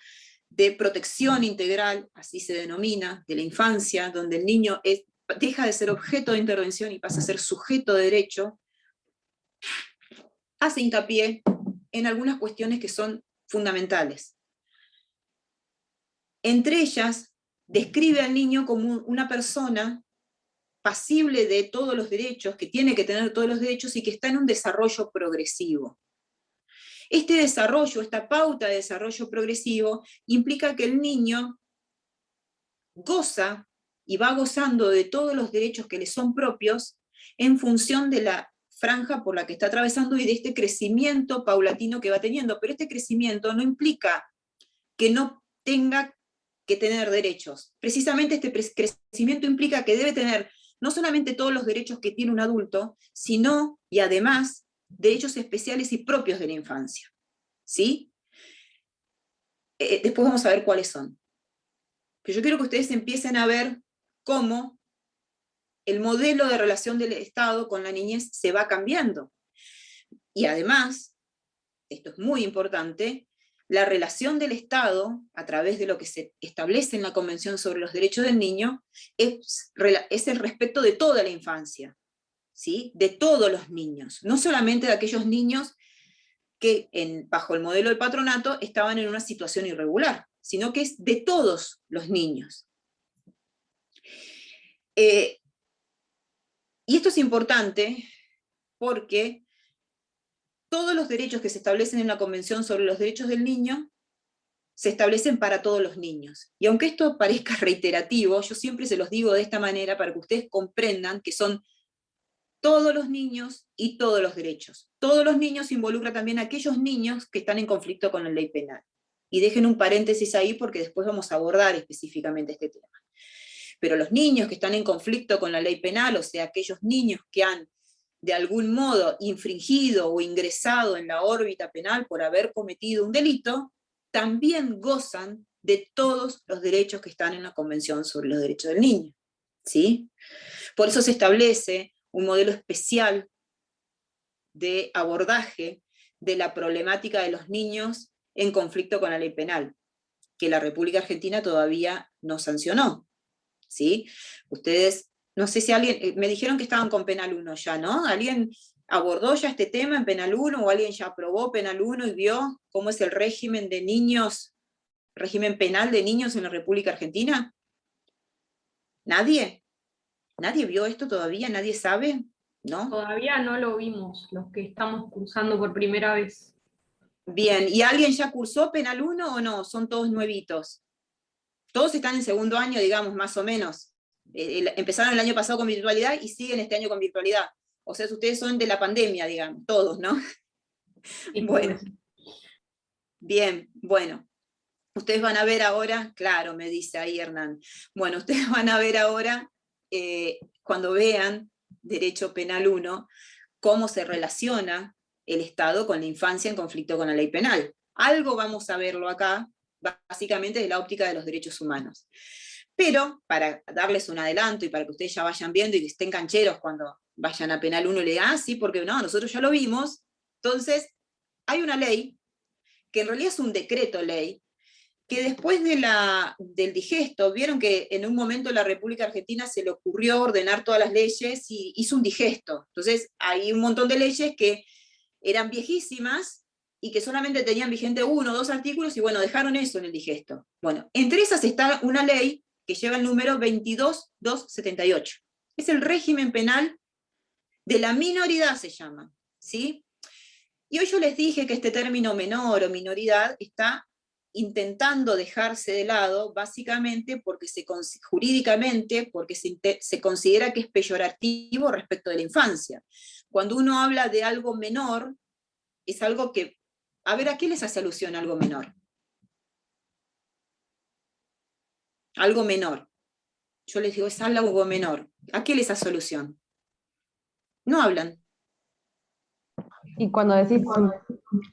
de protección integral, así se denomina, de la infancia, donde el niño deja de ser objeto de intervención y pasa a ser sujeto de derecho, hace hincapié en algunas cuestiones que son fundamentales. Entre ellas, describe al niño como una persona pasible de todos los derechos, que tiene que tener todos los derechos y que está en un desarrollo progresivo. Este desarrollo, esta pauta de desarrollo progresivo, implica que el niño goza y va gozando de todos los derechos que le son propios en función de la franja por la que está atravesando y de este crecimiento paulatino que va teniendo. Pero este crecimiento no implica que no tenga que tener derechos. Precisamente este crecimiento implica que debe tener no solamente todos los derechos que tiene un adulto, sino, y además, derechos especiales y propios de la infancia. ¿Sí? Después vamos a ver cuáles son. Pero yo quiero que ustedes empiecen a ver cómo el modelo de relación del Estado con la niñez se va cambiando. Y además, esto es muy importante, la relación del Estado, a través de lo que se establece en la Convención sobre los Derechos del Niño, es el respeto de toda la infancia, ¿sí?, de todos los niños, no solamente de aquellos niños que bajo el modelo del patronato estaban en una situación irregular, sino que es de todos los niños. Y esto es importante porque todos los derechos que se establecen en la Convención sobre los Derechos del Niño se establecen para todos los niños. Y aunque esto parezca reiterativo, yo siempre se los digo de esta manera para que ustedes comprendan que son todos los niños y todos los derechos. Todos los niños involucra también a aquellos niños que están en conflicto con la ley penal. Y dejen un paréntesis ahí porque después vamos a abordar específicamente este tema. Pero los niños que están en conflicto con la ley penal, o sea, aquellos niños que han de algún modo infringido o ingresado en la órbita penal por haber cometido un delito, también gozan de todos los derechos que están en la Convención sobre los Derechos del Niño. ¿Sí? Por eso se establece un modelo especial de abordaje de la problemática de los niños en conflicto con la ley penal, que la República Argentina todavía no sancionó. ¿Sí? Ustedes, no sé si alguien, me dijeron que estaban con Penal 1 ya, ¿no? ¿Alguien abordó ya este tema en Penal 1 o alguien ya aprobó Penal 1 y vio cómo es el régimen de niños, régimen penal de niños en la República Argentina? ¿Nadie? ¿Nadie vio esto todavía? ¿Nadie sabe? ¿No? Todavía no lo vimos, los que estamos cursando por primera vez. Bien, ¿y alguien ya cursó Penal 1 o no? ¿Son todos nuevitos? Todos están en segundo año, digamos, más o menos. Empezaron el año pasado con virtualidad y siguen este año con virtualidad. O sea, ustedes son de la pandemia, digamos, todos, ¿no? Bueno. Bien, bueno. Ustedes van a ver ahora, claro, me dice ahí Hernán. Bueno, ustedes van a ver ahora, cuando vean Derecho Penal 1, cómo se relaciona el Estado con la infancia en conflicto con la ley penal. Algo vamos a verlo acá, básicamente desde la óptica de los derechos humanos. Pero, para darles un adelanto y para que ustedes ya vayan viendo y que estén cancheros cuando vayan a Penal 1 y le digan, sí, porque no, nosotros ya lo vimos. Entonces, hay una ley, que en realidad es un decreto ley, que después del digesto, vieron que en un momento la República Argentina se le ocurrió ordenar todas las leyes y hizo un digesto. Entonces, hay un montón de leyes que eran viejísimas, y que solamente tenían vigente 1 o 2 artículos, y bueno, dejaron eso en el digesto. Bueno, entre esas está una ley que lleva el número 22278. Es el régimen penal de la minoridad, se llama, ¿sí? Y hoy yo les dije que este término menor o minoridad está intentando dejarse de lado, básicamente porque jurídicamente, porque se considera que es peyorativo respecto de la infancia. Cuando uno habla de algo menor, es algo que, a ver, ¿a qué les hace alusión algo menor? Algo menor. Yo les digo, es algo menor. ¿A qué les hace alusión? No hablan. Y cuando decís un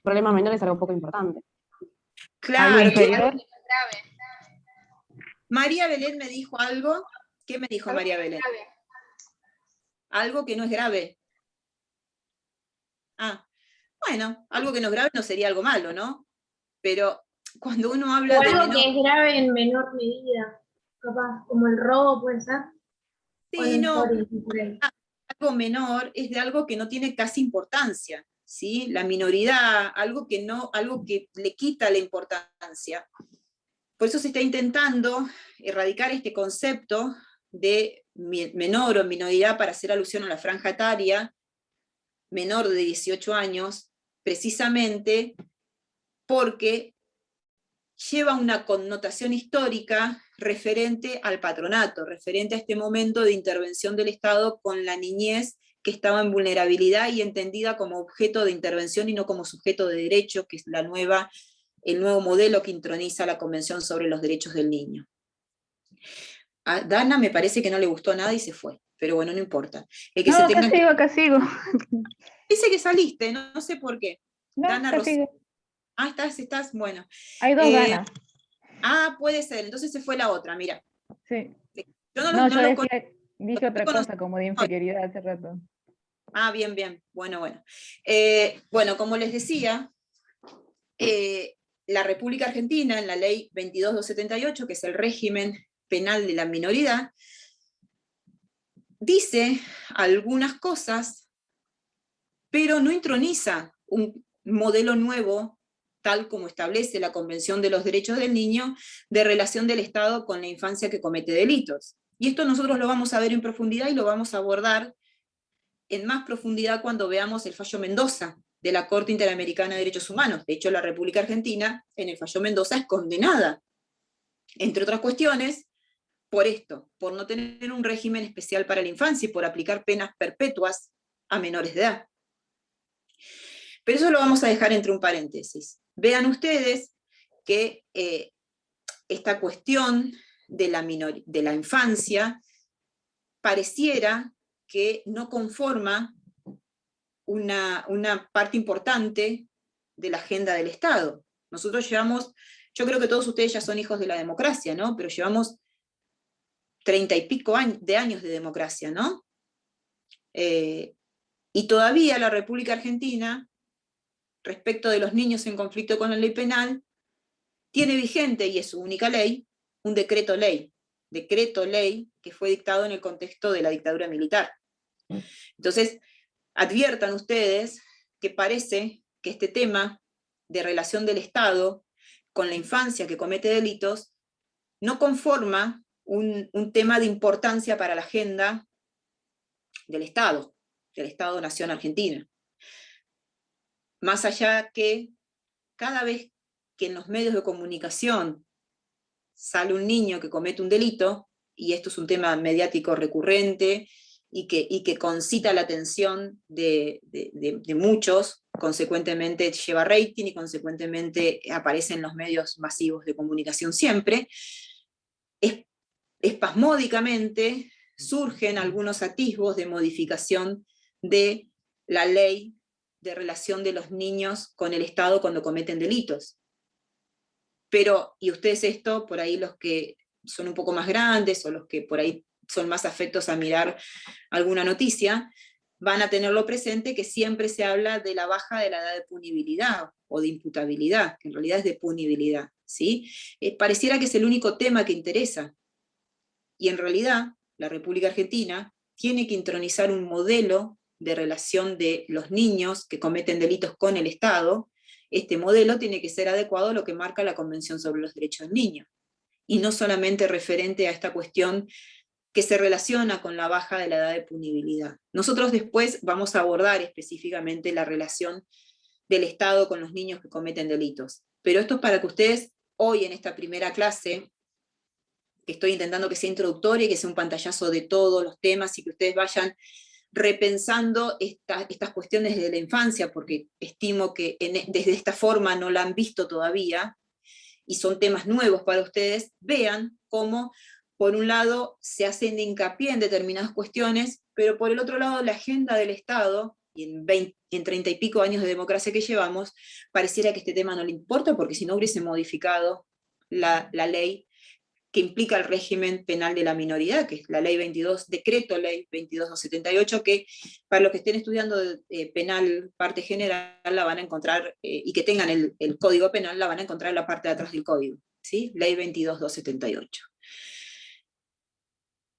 problema menor es algo poco importante. Claro. Grave. María Belén me dijo algo. ¿Qué me dijo María Belén? Grave. Algo que no es grave. Ah, bueno, algo que no es grave no sería algo malo, ¿no? Pero cuando uno habla O de algo menor... que es grave en menor medida, capaz, como el robo, puede ser. Sí, no, algo menor es de algo que no tiene casi importancia, ¿sí? La minoridad, algo que le quita la importancia. Por eso se está intentando erradicar este concepto de menor o minoridad para hacer alusión a la franja etaria menor de 18 años, precisamente porque lleva una connotación histórica referente al patronato, referente a este momento de intervención del Estado con la niñez que estaba en vulnerabilidad y entendida como objeto de intervención y no como sujeto de derecho, que es el nuevo modelo que introniza la Convención sobre los Derechos del Niño. A Dana me parece que no le gustó nada y se fue, pero bueno, no importa. Acá sigo. Dice que saliste, no sé por qué. No, Dana acá sigo. Ah, estás, bueno. Hay dos Danas. Ah, puede ser, entonces se fue la otra, mira. Sí. Yo dije otra cosa como de inferioridad hace rato. Ah, bien, bueno. Bueno, como les decía, la República Argentina, en la ley 22278, que es el régimen penal de la minoridad, dice algunas cosas, pero no introniza un modelo nuevo, tal como establece la Convención de los Derechos del Niño, de relación del Estado con la infancia que comete delitos. Y esto nosotros lo vamos a ver en profundidad y lo vamos a abordar en más profundidad cuando veamos el fallo Mendoza de la Corte Interamericana de Derechos Humanos. De hecho, la República Argentina, en el fallo Mendoza, es condenada, entre otras cuestiones, por esto, por no tener un régimen especial para la infancia y por aplicar penas perpetuas a menores de edad. Pero eso lo vamos a dejar entre un paréntesis. Vean ustedes que esta cuestión de la infancia pareciera que no conforma una parte importante de la agenda del Estado. Nosotros llevamos, yo creo que todos ustedes ya son hijos de la democracia, ¿no? Pero llevamos 30 y pico de años de democracia, ¿no? Y todavía la República Argentina, respecto de los niños en conflicto con la ley penal, tiene vigente, y es su única ley, un decreto ley que fue dictado en el contexto de la dictadura militar. Entonces, adviertan ustedes que parece que este tema de relación del Estado con la infancia que comete delitos no conforma un tema de importancia para la agenda del Estado-Nación Argentina. Más allá que cada vez que en los medios de comunicación sale un niño que comete un delito, y esto es un tema mediático recurrente, y que concita la atención de muchos, consecuentemente lleva rating y consecuentemente aparece en los medios masivos de comunicación siempre, espasmódicamente surgen algunos atisbos de modificación de la ley de relación de los niños con el Estado cuando cometen delitos. Pero, y ustedes esto, por ahí los que son un poco más grandes, o los que por ahí son más afectos a mirar alguna noticia, van a tenerlo presente que siempre se habla de la baja de la edad de punibilidad, o de imputabilidad, que en realidad es de punibilidad, ¿sí? Pareciera que es el único tema que interesa, y en realidad la República Argentina tiene que intronizar un modelo de relación de los niños que cometen delitos con el Estado. Este modelo tiene que ser adecuado a lo que marca la Convención sobre los Derechos del Niño, y no solamente referente a esta cuestión que se relaciona con la baja de la edad de punibilidad. Nosotros después vamos a abordar específicamente la relación del Estado con los niños que cometen delitos. Pero esto es para que ustedes hoy en esta primera clase, que estoy intentando que sea introductoria y que sea un pantallazo de todos los temas, y que ustedes vayan repensando estas cuestiones de la infancia, porque estimo que desde esta forma no la han visto todavía, y son temas nuevos para ustedes, vean cómo, por un lado, se hacen hincapié en determinadas cuestiones, pero por el otro lado, la agenda del Estado, y en 30 y pico años de democracia que llevamos, pareciera que este tema no le importa, porque si no hubiese modificado la ley que implica el régimen penal de la minoridad, que es la ley 22, decreto ley 22/278, que para los que estén estudiando penal parte general la van a encontrar, y que tengan el código penal, la van a encontrar en la parte de atrás del código, ¿sí? Ley 22/278.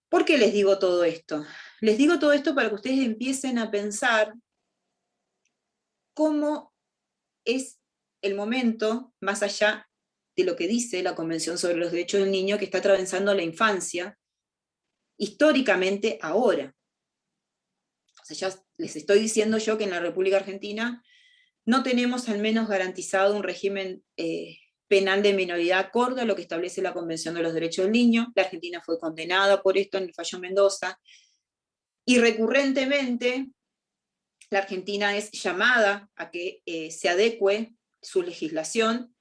¿Por qué les digo todo esto? Les digo todo esto para que ustedes empiecen a pensar cómo es el momento, más allá de lo que dice la Convención sobre los Derechos del Niño, que está atravesando la infancia, históricamente ahora. O sea, ya les estoy diciendo yo que en la República Argentina no tenemos al menos garantizado un régimen penal de minoridad acorde a lo que establece la Convención de los Derechos del Niño. La Argentina fue condenada por esto en el fallo Mendoza, y recurrentemente la Argentina es llamada a que se adecue su legislación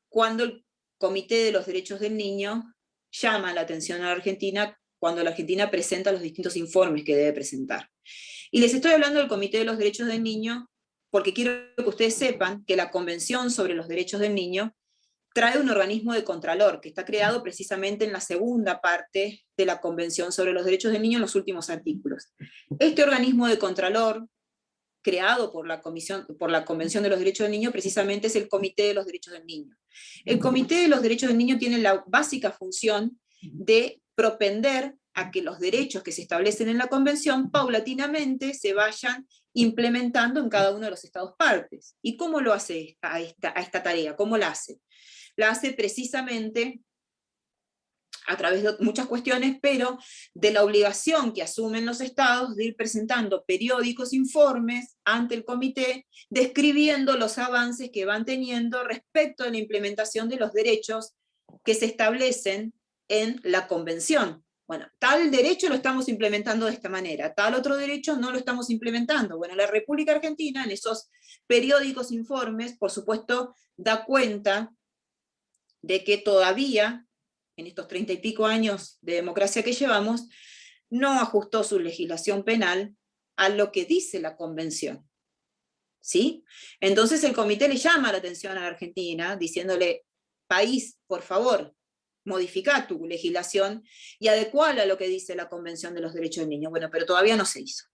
cuando el Comité de los Derechos del Niño llama la atención a la Argentina, cuando la Argentina presenta los distintos informes que debe presentar. Y les estoy hablando del Comité de los Derechos del Niño porque quiero que ustedes sepan que la Convención sobre los Derechos del Niño trae un organismo de contralor que está creado precisamente en la segunda parte de la Convención sobre los Derechos del Niño, en los últimos artículos. Este organismo de contralor, creado por la Convención de los Derechos del Niño, precisamente es el Comité de los Derechos del Niño. El Comité de los Derechos del Niño tiene la básica función de propender a que los derechos que se establecen en la Convención paulatinamente se vayan implementando en cada uno de los Estados partes. ¿Y cómo lo hace a esta tarea? ¿Cómo la hace? La hace precisamente a través de muchas cuestiones, pero de la obligación que asumen los estados de ir presentando periódicos informes ante el comité, describiendo los avances que van teniendo respecto a la implementación de los derechos que se establecen en la convención. Bueno, tal derecho lo estamos implementando de esta manera, tal otro derecho no lo estamos implementando. Bueno, la República Argentina en esos periódicos informes, por supuesto, da cuenta de que todavía, en estos 30 y pico años de democracia que llevamos, no ajustó su legislación penal a lo que dice la Convención. ¿Sí? Entonces el comité le llama la atención a la Argentina, diciéndole, país, por favor, modifica tu legislación y adecuala a lo que dice la Convención de los Derechos del Niño. Bueno, pero todavía no se hizo.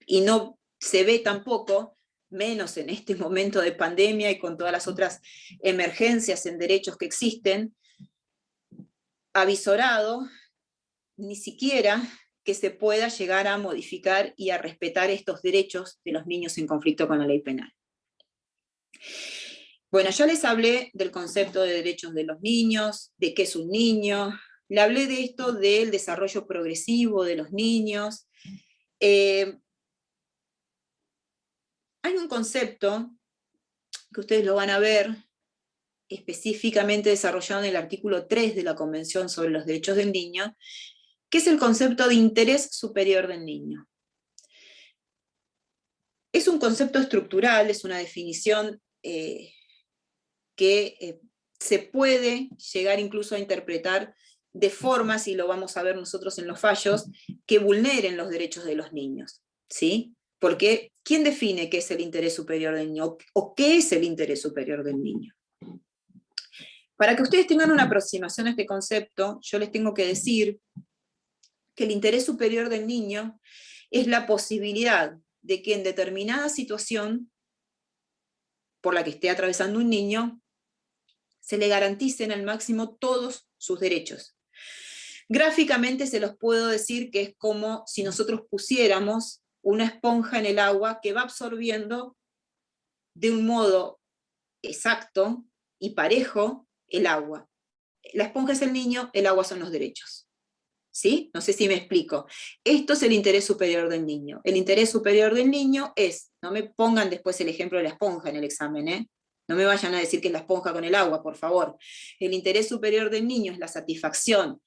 Y no se ve tampoco, menos en este momento de pandemia y con todas las otras emergencias en derechos que existen, avisorado ni siquiera que se pueda llegar a modificar y a respetar estos derechos de los niños en conflicto con la ley penal. Bueno, ya les hablé del concepto de derechos de los niños, de qué es un niño, le hablé de esto del desarrollo progresivo de los niños. Hay un concepto que ustedes lo van a ver específicamente desarrollado en el artículo 3 de la Convención sobre los Derechos del Niño, que es el concepto de interés superior del niño. Es un concepto estructural, es una definición que se puede llegar incluso a interpretar de formas, y lo vamos a ver nosotros en los fallos, que vulneren los derechos de los niños, ¿sí? Porque ¿quién define qué es el interés superior del niño? ¿O qué es el interés superior del niño? Para que ustedes tengan una aproximación a este concepto, yo les tengo que decir que el interés superior del niño es la posibilidad de que en determinada situación por la que esté atravesando un niño, se le garanticen al máximo todos sus derechos. Gráficamente se los puedo decir que es como si nosotros pusiéramos una esponja en el agua que va absorbiendo de un modo exacto y parejo el agua. La esponja es el niño, el agua son los derechos. ¿Sí? No sé si me explico. Esto es el interés superior del niño. El interés superior del niño es, no me pongan después el ejemplo de la esponja en el examen, ¿eh? No me vayan a decir que es la esponja con el agua, por favor. El interés superior del niño es la satisfacción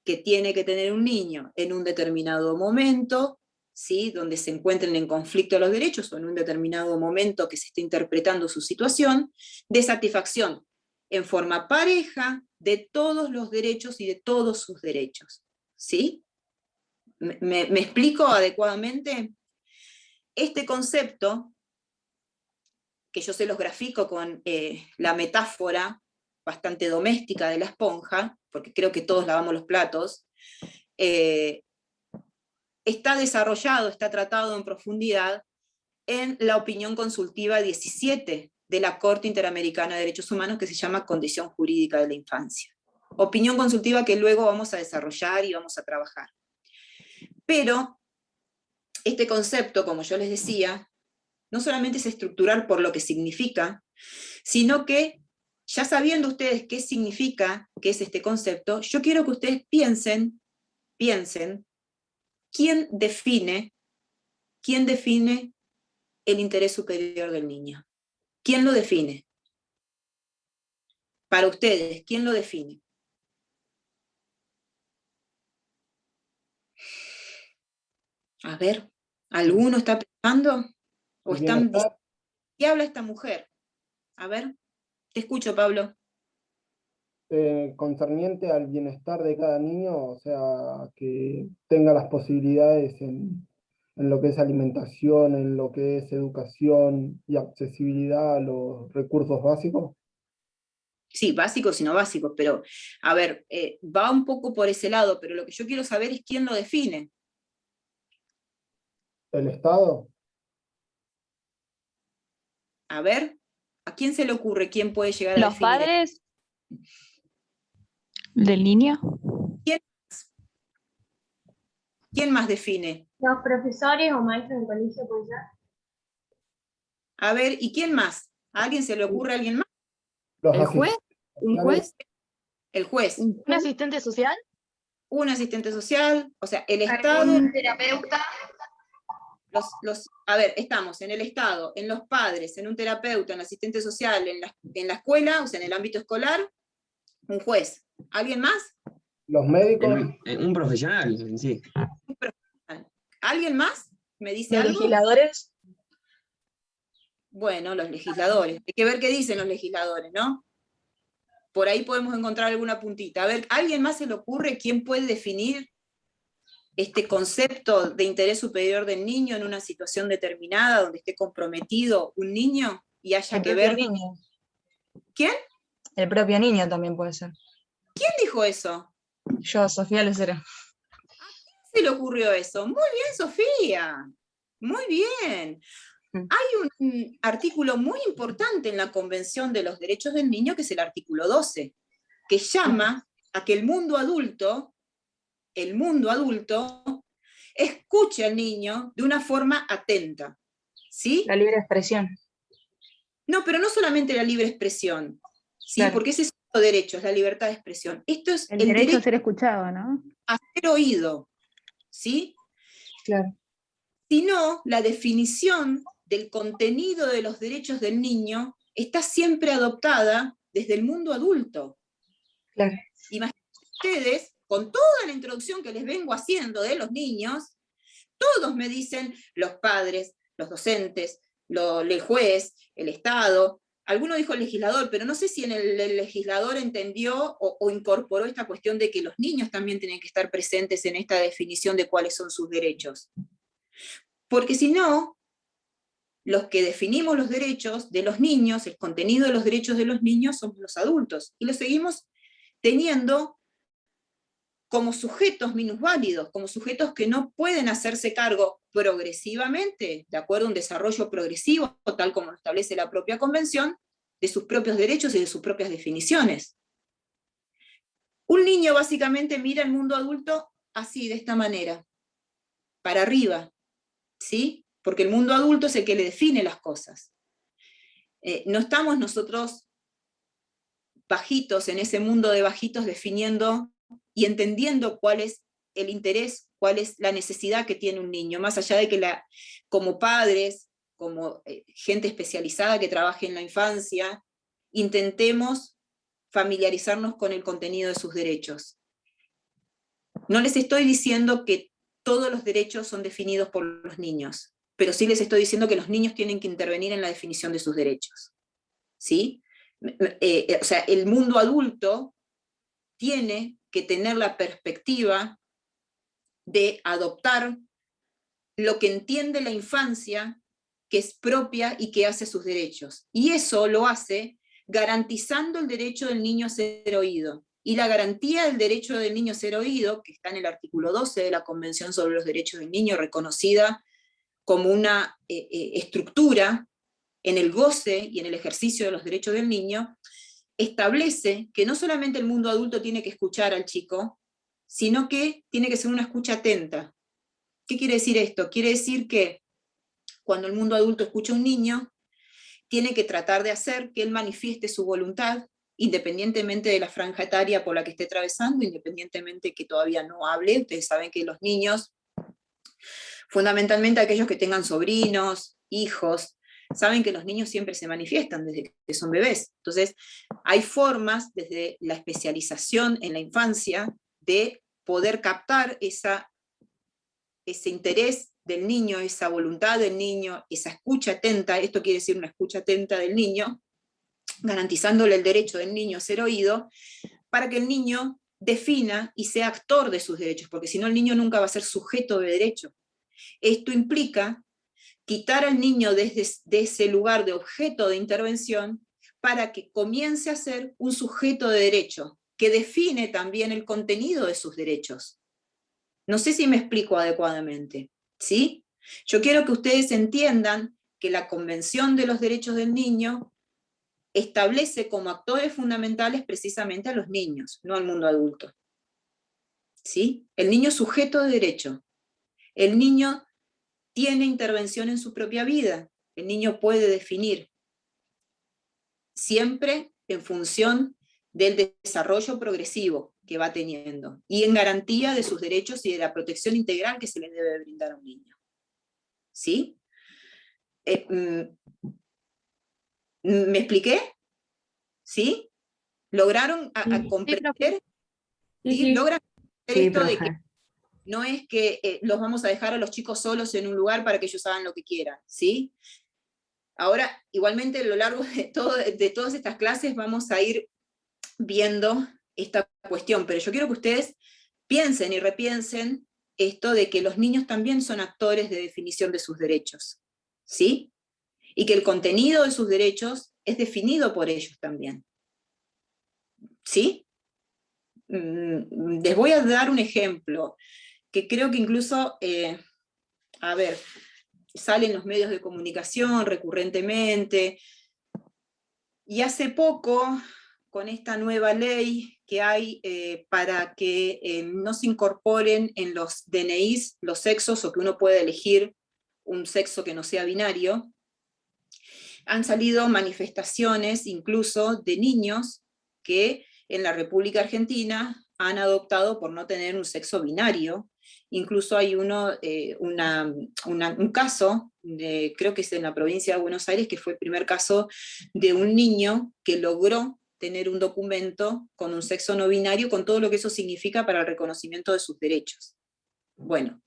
que tiene que tener un niño en un determinado momento, ¿sí? Donde se encuentren en conflicto los derechos, o en un determinado momento que se esté interpretando su situación, de satisfacción en forma pareja de todos los derechos y de todos sus derechos. ¿Sí? ¿Me explico adecuadamente? Este concepto, que yo se los grafico con la metáfora bastante doméstica de la esponja, porque creo que todos lavamos los platos, está desarrollado, está tratado en profundidad en la opinión consultiva 17 de la Corte Interamericana de Derechos Humanos, que se llama Condición Jurídica de la Infancia. Opinión consultiva que luego vamos a desarrollar y vamos a trabajar. Pero este concepto, como yo les decía, no solamente es estructural por lo que significa, sino que, ya sabiendo ustedes qué significa, qué es este concepto, yo quiero que ustedes piensen, ¿quién define el interés superior del niño? ¿Quién lo define? Para ustedes, ¿quién lo define? A ver, ¿alguno está pensando? ¿O están diciendo, qué habla esta mujer? A ver, te escucho, Pablo. Concerniente al bienestar de cada niño, o sea, que tenga las posibilidades en lo que es alimentación, en lo que es educación y accesibilidad a los recursos básicos. Sí, básicos y no básicos, pero, a ver, va un poco por ese lado, pero lo que yo quiero saber es quién lo define. ¿El Estado? A ver, ¿a quién se le ocurre quién puede llegar a ¿Los definir? padres del niño? ¿Quién más define? Los profesores o maestros del colegio, pues ya. A ver, ¿y quién más? ¿A alguien se le ocurre a alguien más? ¿El juez? ¿Un juez? El juez. ¿Un asistente social? Un asistente social, o sea, el Estado. ¿Un terapeuta? A ver, estamos en el Estado, en los padres, en un terapeuta, en el asistente social, en la escuela, o sea, en el ámbito escolar, un juez. ¿Alguien más? Los médicos. Un profesional en sí. ¿Alguien más? ¿Me dice ¿Los algo? legisladores? Bueno, los legisladores. Hay que ver qué dicen los legisladores, ¿no? Por ahí podemos encontrar alguna puntita. A ver, ¿a alguien más se le ocurre quién puede definir este concepto de interés superior del niño en una situación determinada donde esté comprometido un niño y haya que ver? Niño. ¿Quién? El propio niño también puede ser. ¿Quién dijo eso? Yo, Sofía Lucero. ¿Se le ocurrió eso? Muy bien, Sofía. Muy bien. Hay un artículo muy importante en la Convención de los Derechos del Niño, que es el artículo 12, que llama a que el mundo adulto escuche al niño de una forma atenta. ¿Sí? La libre expresión. No, pero no solamente la libre expresión, ¿sí? Claro. Porque ese es otro derecho, es la libertad de expresión. Esto es El derecho a ser escuchado, ¿no? a ser oído, ¿sí? Claro. Sino la definición del contenido de los derechos del niño está siempre adoptada desde el mundo adulto. Claro. Imagínense ustedes, con toda la introducción que les vengo haciendo de los niños, todos me dicen los padres, los docentes, el juez, el Estado. Alguno dijo el legislador, pero no sé si el legislador entendió o incorporó esta cuestión de que los niños también tienen que estar presentes en esta definición de cuáles son sus derechos. Porque si no, los que definimos los derechos de los niños, el contenido de los derechos de los niños, somos los adultos. Y los seguimos teniendo como sujetos minusválidos, como sujetos que no pueden hacerse cargo progresivamente, de acuerdo a un desarrollo progresivo, tal como lo establece la propia Convención, de sus propios derechos y de sus propias definiciones. Un niño básicamente mira el mundo adulto así, de esta manera, para arriba, ¿sí? Porque el mundo adulto es el que le define las cosas. No estamos nosotros bajitos en ese mundo de bajitos definiendo y entendiendo cuál es el interés, cuál es la necesidad que tiene un niño, más allá de que como padres, como gente especializada que trabaje en la infancia, intentemos familiarizarnos con el contenido de sus derechos. No les estoy diciendo que todos los derechos son definidos por los niños, pero sí les estoy diciendo que los niños tienen que intervenir en la definición de sus derechos. ¿Sí? O sea, el mundo adulto tiene que tener la perspectiva de adoptar lo que entiende la infancia, que es propia y que hace sus derechos. Y eso lo hace garantizando el derecho del niño a ser oído. Y la garantía del derecho del niño a ser oído, que está en el artículo 12 de la Convención sobre los Derechos del Niño, reconocida como una estructura en el goce y en el ejercicio de los derechos del niño, establece que no solamente el mundo adulto tiene que escuchar al chico, sino que tiene que ser una escucha atenta. ¿Qué quiere decir esto? Quiere decir que cuando el mundo adulto escucha a un niño, tiene que tratar de hacer que él manifieste su voluntad, independientemente de la franja etaria por la que esté atravesando, independientemente que todavía no hable. Ustedes saben que los niños, fundamentalmente aquellos que tengan sobrinos, hijos, saben que los niños siempre se manifiestan desde que son bebés. Entonces, hay formas, desde la especialización en la infancia, de poder captar ese interés del niño, esa voluntad del niño, esa escucha atenta. Esto quiere decir una escucha atenta del niño, garantizándole el derecho del niño a ser oído, para que el niño defina y sea actor de sus derechos, porque si no el niño nunca va a ser sujeto de derecho. Esto implica quitar al niño desde ese lugar de objeto de intervención para que comience a ser un sujeto de derecho, que define también el contenido de sus derechos. No sé si me explico adecuadamente, ¿sí? Yo quiero que ustedes entiendan que la Convención de los Derechos del Niño establece como actores fundamentales precisamente a los niños, no al mundo adulto. ¿Sí? El niño es sujeto de derecho. El niño tiene intervención en su propia vida. El niño puede definir, siempre en función del desarrollo progresivo que va teniendo y en garantía de sus derechos y de la protección integral que se le debe brindar a un niño. ¿Sí? ¿Me expliqué? ¿Sí? ¿Lograron comprender? ¿sí? ¿Logran Sí, esto de que profe. no es que los vamos a dejar a los chicos solos en un lugar para que ellos hagan lo que quieran, ¿sí? Ahora, igualmente, a lo largo de todas estas clases vamos a ir viendo esta cuestión, pero yo quiero que ustedes piensen y repiensen esto de que los niños también son actores de definición de sus derechos, ¿sí? Y que el contenido de sus derechos es definido por ellos también, ¿sí? Les voy a dar un ejemplo, que creo que incluso, a ver, sale en los medios de comunicación recurrentemente, y hace poco, con esta nueva ley que hay para que no se incorporen en los DNIs los sexos, o que uno pueda elegir un sexo que no sea binario, han salido manifestaciones incluso de niños que en la República Argentina han adoptado por no tener un sexo binario. Incluso hay un caso, creo que es en la provincia de Buenos Aires, que fue el primer caso de un niño que logró tener un documento con un sexo no binario, con todo lo que eso significa para el reconocimiento de sus derechos. Bueno,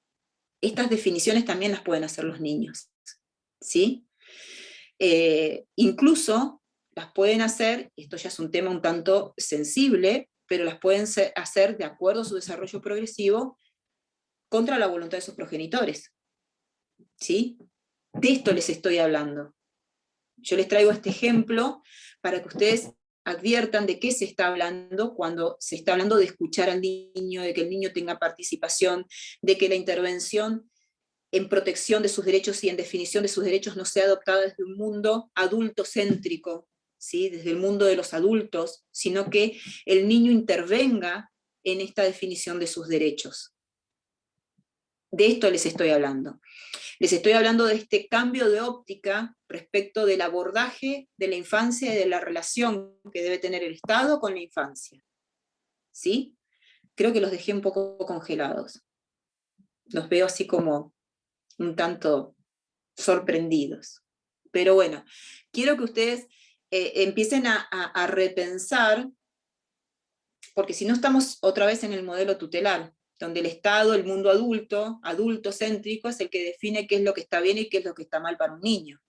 estas definiciones también las pueden hacer los niños, ¿sí? Incluso las pueden hacer, esto ya es un tema un tanto sensible, pero las pueden hacer de acuerdo a su desarrollo progresivo contra la voluntad de sus progenitores, ¿sí? De esto les estoy hablando. Yo les traigo este ejemplo para que ustedes adviertan de qué se está hablando cuando se está hablando de escuchar al niño, de que el niño tenga participación, de que la intervención en protección de sus derechos y en definición de sus derechos no sea adoptada desde un mundo adultocéntrico, ¿sí? Desde el mundo de los adultos, sino que el niño intervenga en esta definición de sus derechos. De esto les estoy hablando. Les estoy hablando de este cambio de óptica respecto del abordaje de la infancia y de la relación que debe tener el Estado con la infancia. ¿Sí? Creo que los dejé un poco congelados. Los veo así como un tanto sorprendidos. Pero bueno, quiero que ustedes empiecen a repensar, porque si no estamos otra vez en el modelo tutelar, donde el Estado, el mundo adulto, adultocéntrico, es el que define qué es lo que está bien y qué es lo que está mal para un niño.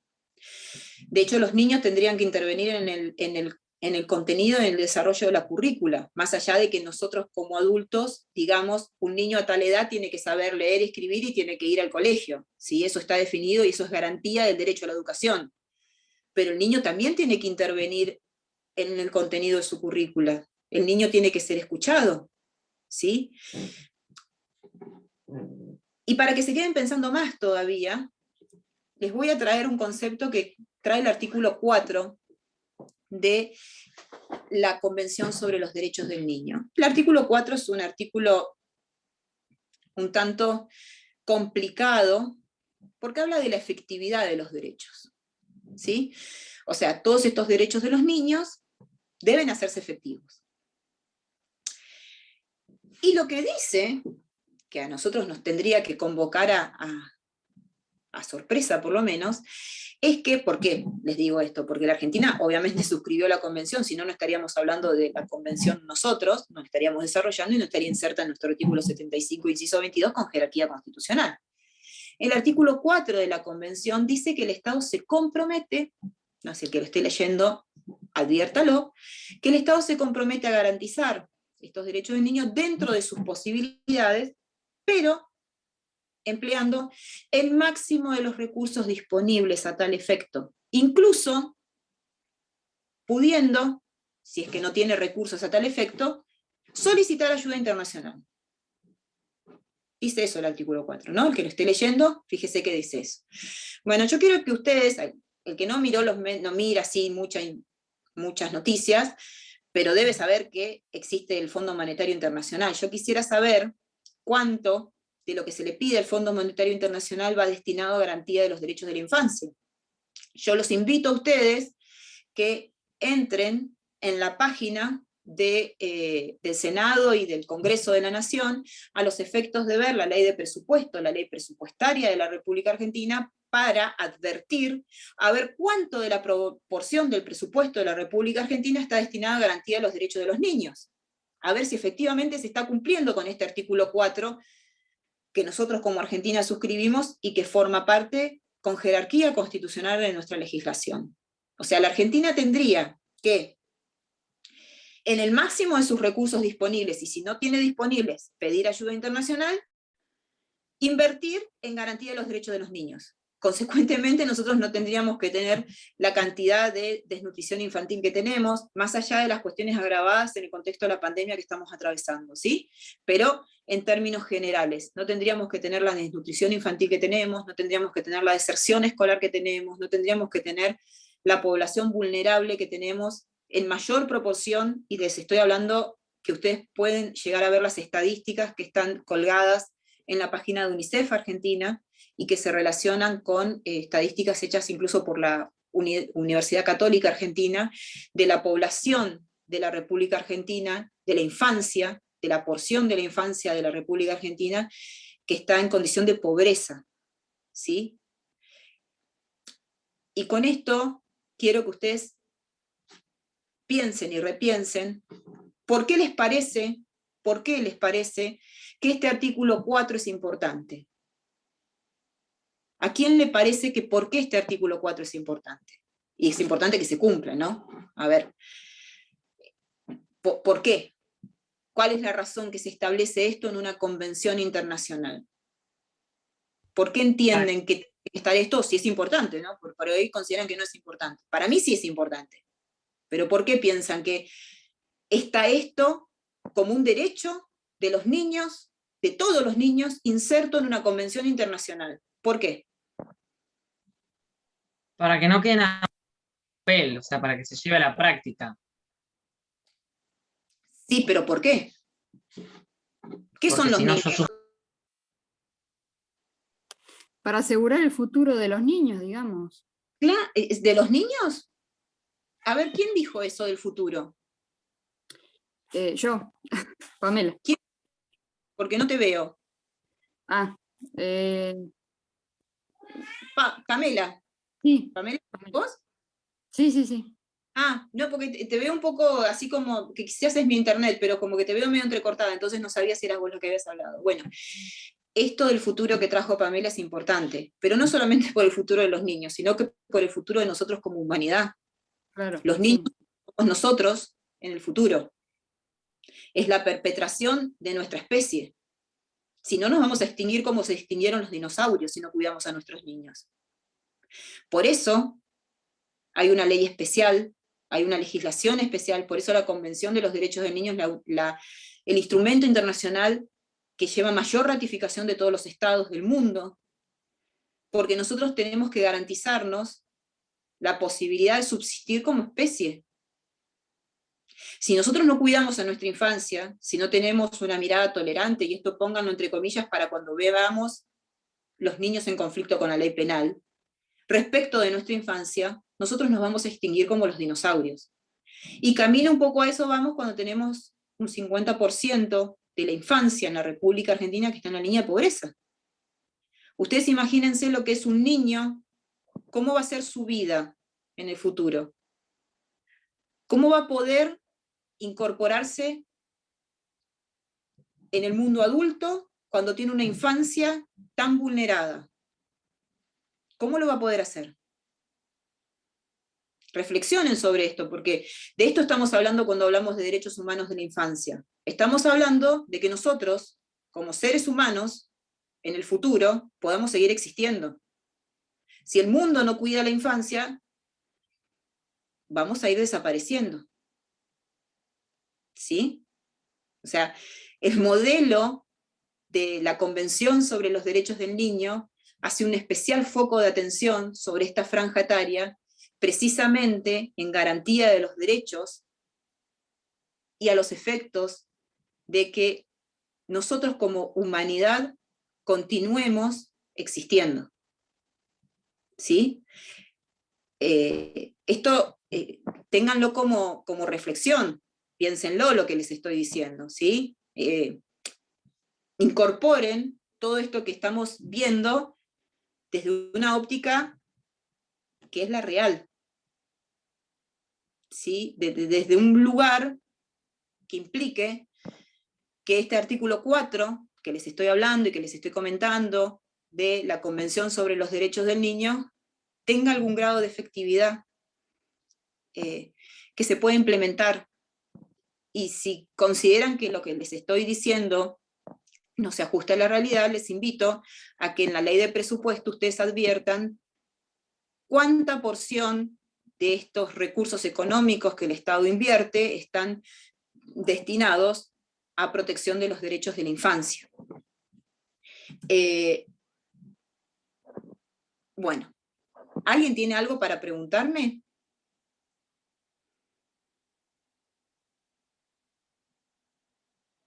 De hecho, los niños tendrían que intervenir en el contenido, en el desarrollo de la currícula, más allá de que nosotros como adultos, digamos, un niño a tal edad tiene que saber leer y escribir y tiene que ir al colegio, ¿sí? Eso está definido y eso es garantía del derecho a la educación. Pero el niño también tiene que intervenir en el contenido de su currícula. El niño tiene que ser escuchado, ¿sí? Y para que se queden pensando más todavía, les voy a traer un concepto que trae el artículo 4 de la Convención sobre los Derechos del Niño. El artículo 4 es un artículo un tanto complicado, porque habla de la efectividad de los derechos, ¿sí? O sea, todos estos derechos de los niños deben hacerse efectivos. Y lo que dice, que a nosotros nos tendría que convocar a sorpresa por lo menos, es que, ¿por qué les digo esto? Porque la Argentina obviamente suscribió la convención, si no, no estaríamos hablando de la convención nosotros, no estaríamos desarrollando y no estaría inserta en nuestro artículo 75, inciso 22, con jerarquía constitucional. El artículo 4 de la convención dice que el Estado se compromete, no sé, el que lo esté leyendo, adviértalo, que el Estado se compromete a garantizar estos derechos del niño dentro de sus posibilidades, pero empleando el máximo de los recursos disponibles a tal efecto, incluso pudiendo, si es que no tiene recursos a tal efecto, solicitar ayuda internacional. Dice eso el artículo 4, ¿no? El que lo esté leyendo, fíjese que dice eso. Bueno, yo quiero que ustedes, el que no miró no mira así muchas noticias, pero debe saber que existe el Fondo Monetario Internacional. Yo quisiera saber cuánto de lo que se le pide al Fondo Monetario Internacional va destinado a garantía de los derechos de la infancia. Yo los invito a ustedes que entren en la página del Senado y del Congreso de la Nación a los efectos de ver la ley de presupuesto, la ley presupuestaria de la República Argentina, para advertir a ver cuánto de la proporción del presupuesto de la República Argentina está destinado a garantía de los derechos de los niños. a ver si efectivamente se está cumpliendo con este artículo 4 que nosotros como Argentina suscribimos y que forma parte con jerarquía constitucional de nuestra legislación. O sea, la Argentina tendría que, en el máximo de sus recursos disponibles, y si no tiene disponibles, pedir ayuda internacional, invertir en garantía de los derechos de los niños. Consecuentemente, nosotros no tendríamos que tener la cantidad de desnutrición infantil que tenemos, más allá de las cuestiones agravadas en el contexto de la pandemia que estamos atravesando, ¿sí? Pero en términos generales, no tendríamos que tener la desnutrición infantil que tenemos, no tendríamos que tener la deserción escolar que tenemos, no tendríamos que tener la población vulnerable que tenemos en mayor proporción, y les estoy hablando que ustedes pueden llegar a ver las estadísticas que están colgadas en la página de UNICEF Argentina, y que se relacionan con estadísticas hechas incluso por la Universidad Católica Argentina, de la población de la República Argentina, de la infancia, de la porción de la infancia de la República Argentina, que está en condición de pobreza, ¿sí? Y con esto quiero que ustedes piensen y repiensen, ¿por qué les parece que este artículo 4 es importante? ¿A quién le parece que por qué este artículo 4 es importante? Y es importante que se cumpla, ¿no? A ver, ¿por qué? ¿Cuál es la razón que se establece esto en una convención internacional? ¿Por qué entienden que está esto? Si es importante, ¿no? Por hoy consideran que no es importante. Para mí sí es importante. Pero ¿por qué piensan que está esto como un derecho de los niños, de todos los niños, inserto en una convención internacional? ¿Por qué? Para que no quede nada en papel, o sea, para que se lleve a la práctica. Sí, pero ¿por qué? ¿Qué Porque son los si no, niños? Para asegurar el futuro de los niños, digamos. Claro, ¿de los niños? A ver, ¿quién dijo eso del futuro? Yo, Pamela. ¿Quién? Porque no te veo. Pamela. Sí. ¿Pamela? ¿Vos? Sí, sí, sí. No, porque te veo un poco así como, que quizás es mi internet, pero como que te veo medio entrecortada, entonces no sabía si eras vos lo que habías hablado. Bueno, esto del futuro que trajo Pamela es importante, pero no solamente por el futuro de los niños, sino que por el futuro de nosotros como humanidad. Claro, los niños somos nosotros en el futuro. Es la perpetración de nuestra especie. Si no, nos vamos a extinguir como se extinguieron los dinosaurios si no cuidamos a nuestros niños. Por eso hay una ley especial, hay una legislación especial, por eso la Convención de los Derechos del Niño es el instrumento internacional que lleva mayor ratificación de todos los estados del mundo, porque nosotros tenemos que garantizarnos la posibilidad de subsistir como especie. Si nosotros no cuidamos a nuestra infancia, si no tenemos una mirada tolerante, y esto pónganlo entre comillas para cuando veamos los niños en conflicto con la ley penal, respecto de nuestra infancia, nosotros nos vamos a extinguir como los dinosaurios. Y camino un poco a eso vamos cuando tenemos un 50% de la infancia en la República Argentina que está en la línea de pobreza. Ustedes imagínense lo que es un niño, cómo va a ser su vida en el futuro. ¿Cómo va a poder incorporarse en el mundo adulto cuando tiene una infancia tan vulnerada? ¿Cómo lo va a poder hacer? Reflexionen sobre esto, porque de esto estamos hablando cuando hablamos de derechos humanos de la infancia. Estamos hablando de que nosotros, como seres humanos, en el futuro, podamos seguir existiendo. Si el mundo no cuida la infancia, vamos a ir desapareciendo. ¿Sí? O sea, el modelo de la Convención sobre los Derechos del Niño hace un especial foco de atención sobre esta franja etaria, precisamente en garantía de los derechos y a los efectos de que nosotros como humanidad continuemos existiendo. ¿Sí? Esto ténganlo como reflexión, piénsenlo lo que les estoy diciendo, ¿sí? Incorporen todo esto que estamos viendo desde una óptica que es la real, ¿sí? Desde un lugar que implique que este artículo 4, que les estoy hablando y que les estoy comentando, de la Convención sobre los Derechos del Niño, tenga algún grado de efectividad que se pueda implementar. Y si consideran que lo que les estoy diciendo no se ajusta a la realidad, les invito a que en la ley de presupuesto ustedes adviertan cuánta porción de estos recursos económicos que el Estado invierte están destinados a protección de los derechos de la infancia. Bueno, ¿alguien tiene algo para preguntarme?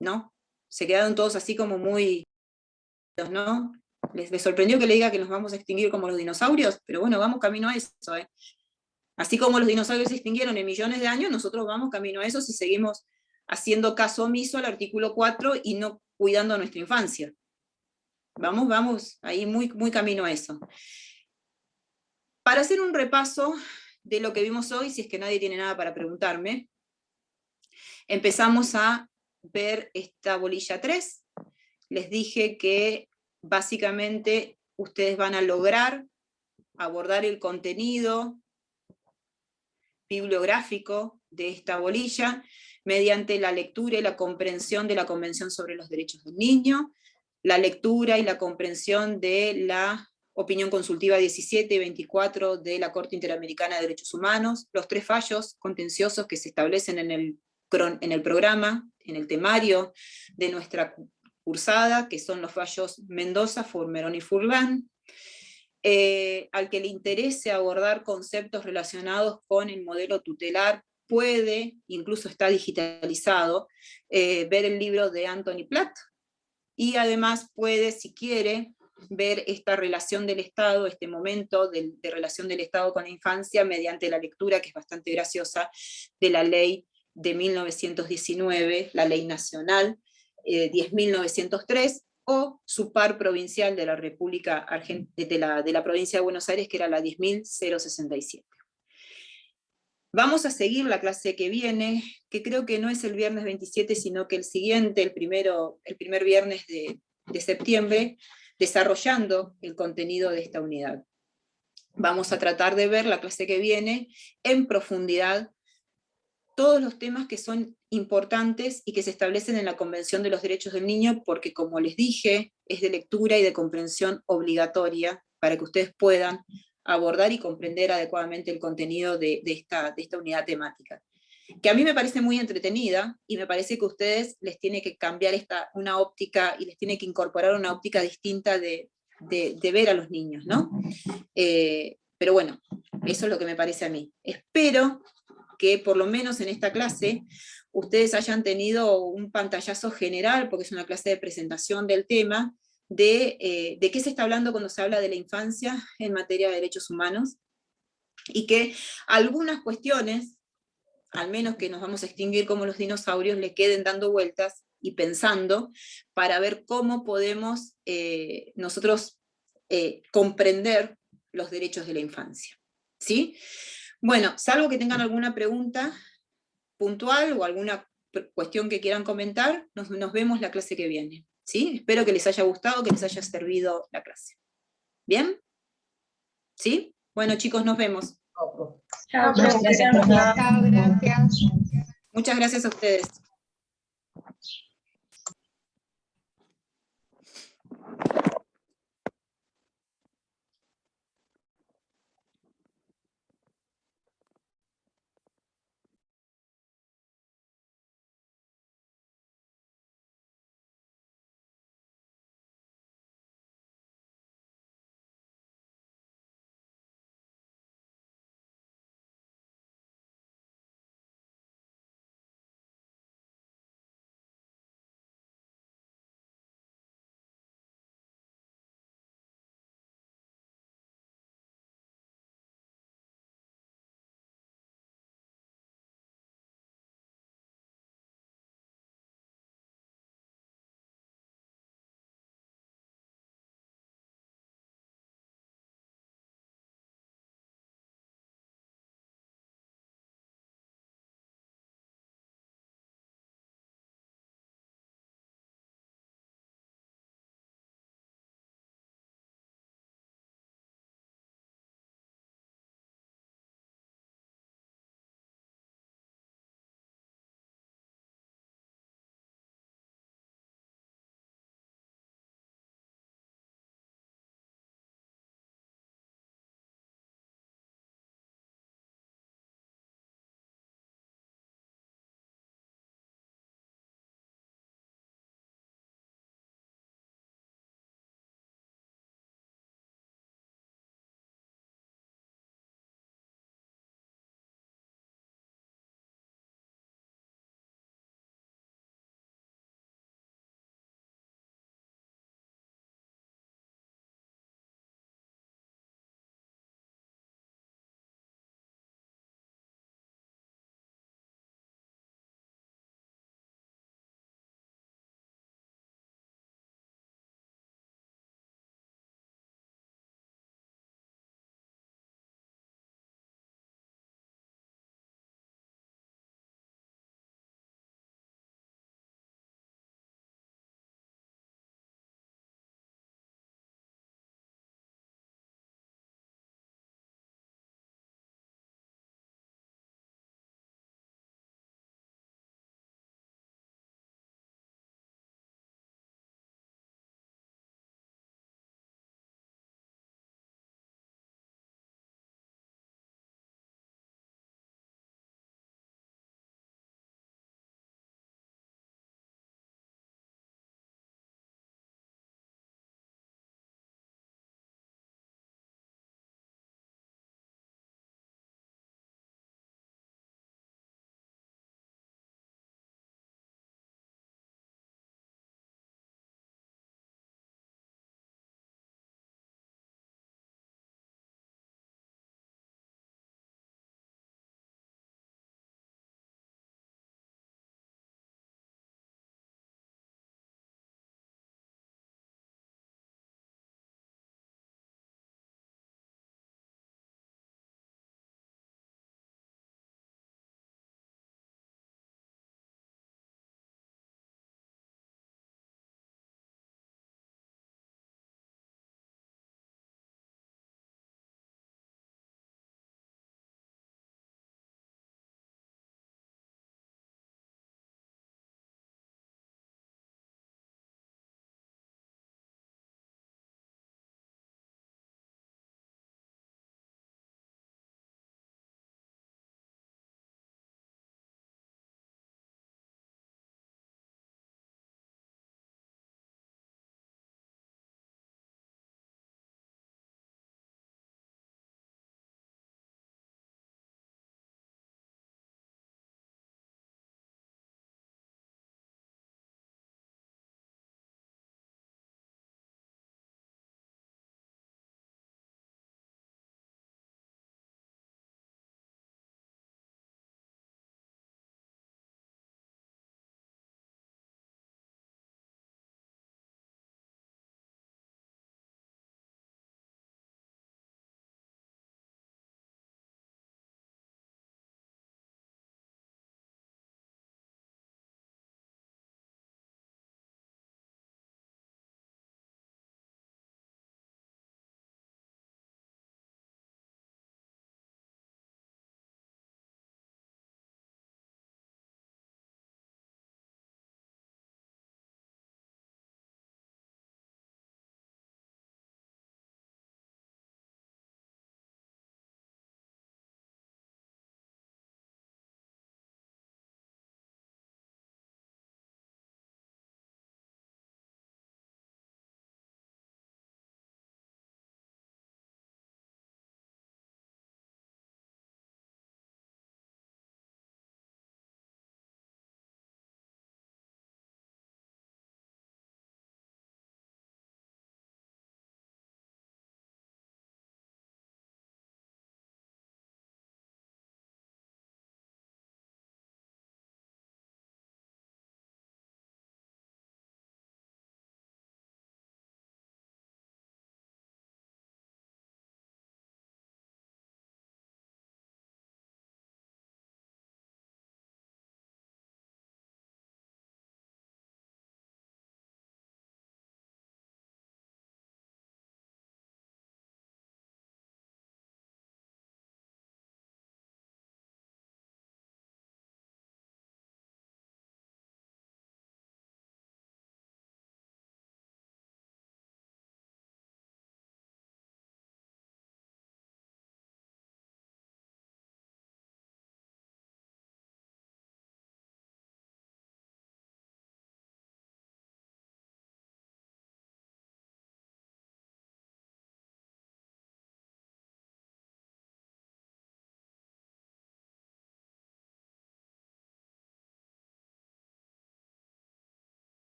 ¿No? Se quedaron todos así como muy... ¿no? ¿Les sorprendió que le diga que nos vamos a extinguir como los dinosaurios? Pero bueno, vamos camino a eso, ¿eh? Así como los dinosaurios se extinguieron en millones de años, nosotros vamos camino a eso si seguimos haciendo caso omiso al artículo 4 y no cuidando a nuestra infancia. Vamos, ahí muy camino a eso. Para hacer un repaso de lo que vimos hoy, si es que nadie tiene nada para preguntarme, empezamos a ver esta bolilla 3. Les dije que básicamente ustedes van a lograr abordar el contenido bibliográfico de esta bolilla mediante la lectura y la comprensión de la Convención sobre los Derechos del Niño, la lectura y la comprensión de la opinión consultiva 17 y 24 de la Corte Interamericana de Derechos Humanos, los 3 fallos contenciosos que se establecen en el programa, en el temario de nuestra cursada, que son los fallos Mendoza, Formerón y Furlan. Al que le interese abordar conceptos relacionados con el modelo tutelar, puede, incluso está digitalizado, ver el libro de Anthony Platt, y además puede, si quiere, ver esta relación del Estado, este momento de relación del Estado con la infancia, mediante la lectura, que es bastante graciosa, de la ley de 1919, la ley nacional 10.903, o su par provincial de la República Argentina, de la provincia de Buenos Aires, que era la 10.067. Vamos a seguir la clase que viene, que creo que no es el viernes 27, sino que el siguiente, el primer viernes de septiembre, desarrollando el contenido de esta unidad. Vamos a tratar de ver la clase que viene en profundidad todos los temas que son importantes y que se establecen en la Convención de los Derechos del Niño, porque, como les dije, es de lectura y de comprensión obligatoria para que ustedes puedan abordar y comprender adecuadamente el contenido de esta unidad temática, que a mí me parece muy entretenida, y me parece que a ustedes les tiene que cambiar una óptica, y les tiene que incorporar una óptica distinta de ver a los niños, ¿no? Pero bueno, eso es lo que me parece a mí. Espero que por lo menos en esta clase ustedes hayan tenido un pantallazo general, porque es una clase de presentación del tema, de qué se está hablando cuando se habla de la infancia en materia de derechos humanos, y que algunas cuestiones, al menos que nos vamos a extinguir como los dinosaurios, le queden dando vueltas y pensando para ver cómo podemos nosotros comprender los derechos de la infancia. ¿Sí? Bueno, salvo que tengan alguna pregunta puntual o alguna cuestión que quieran comentar, nos vemos la clase que viene. ¿Sí? Espero que les haya gustado, que les haya servido la clase. ¿Bien? ¿Sí? Bueno, chicos, nos vemos. Chao, Gracias, profe. Muchas gracias a ustedes.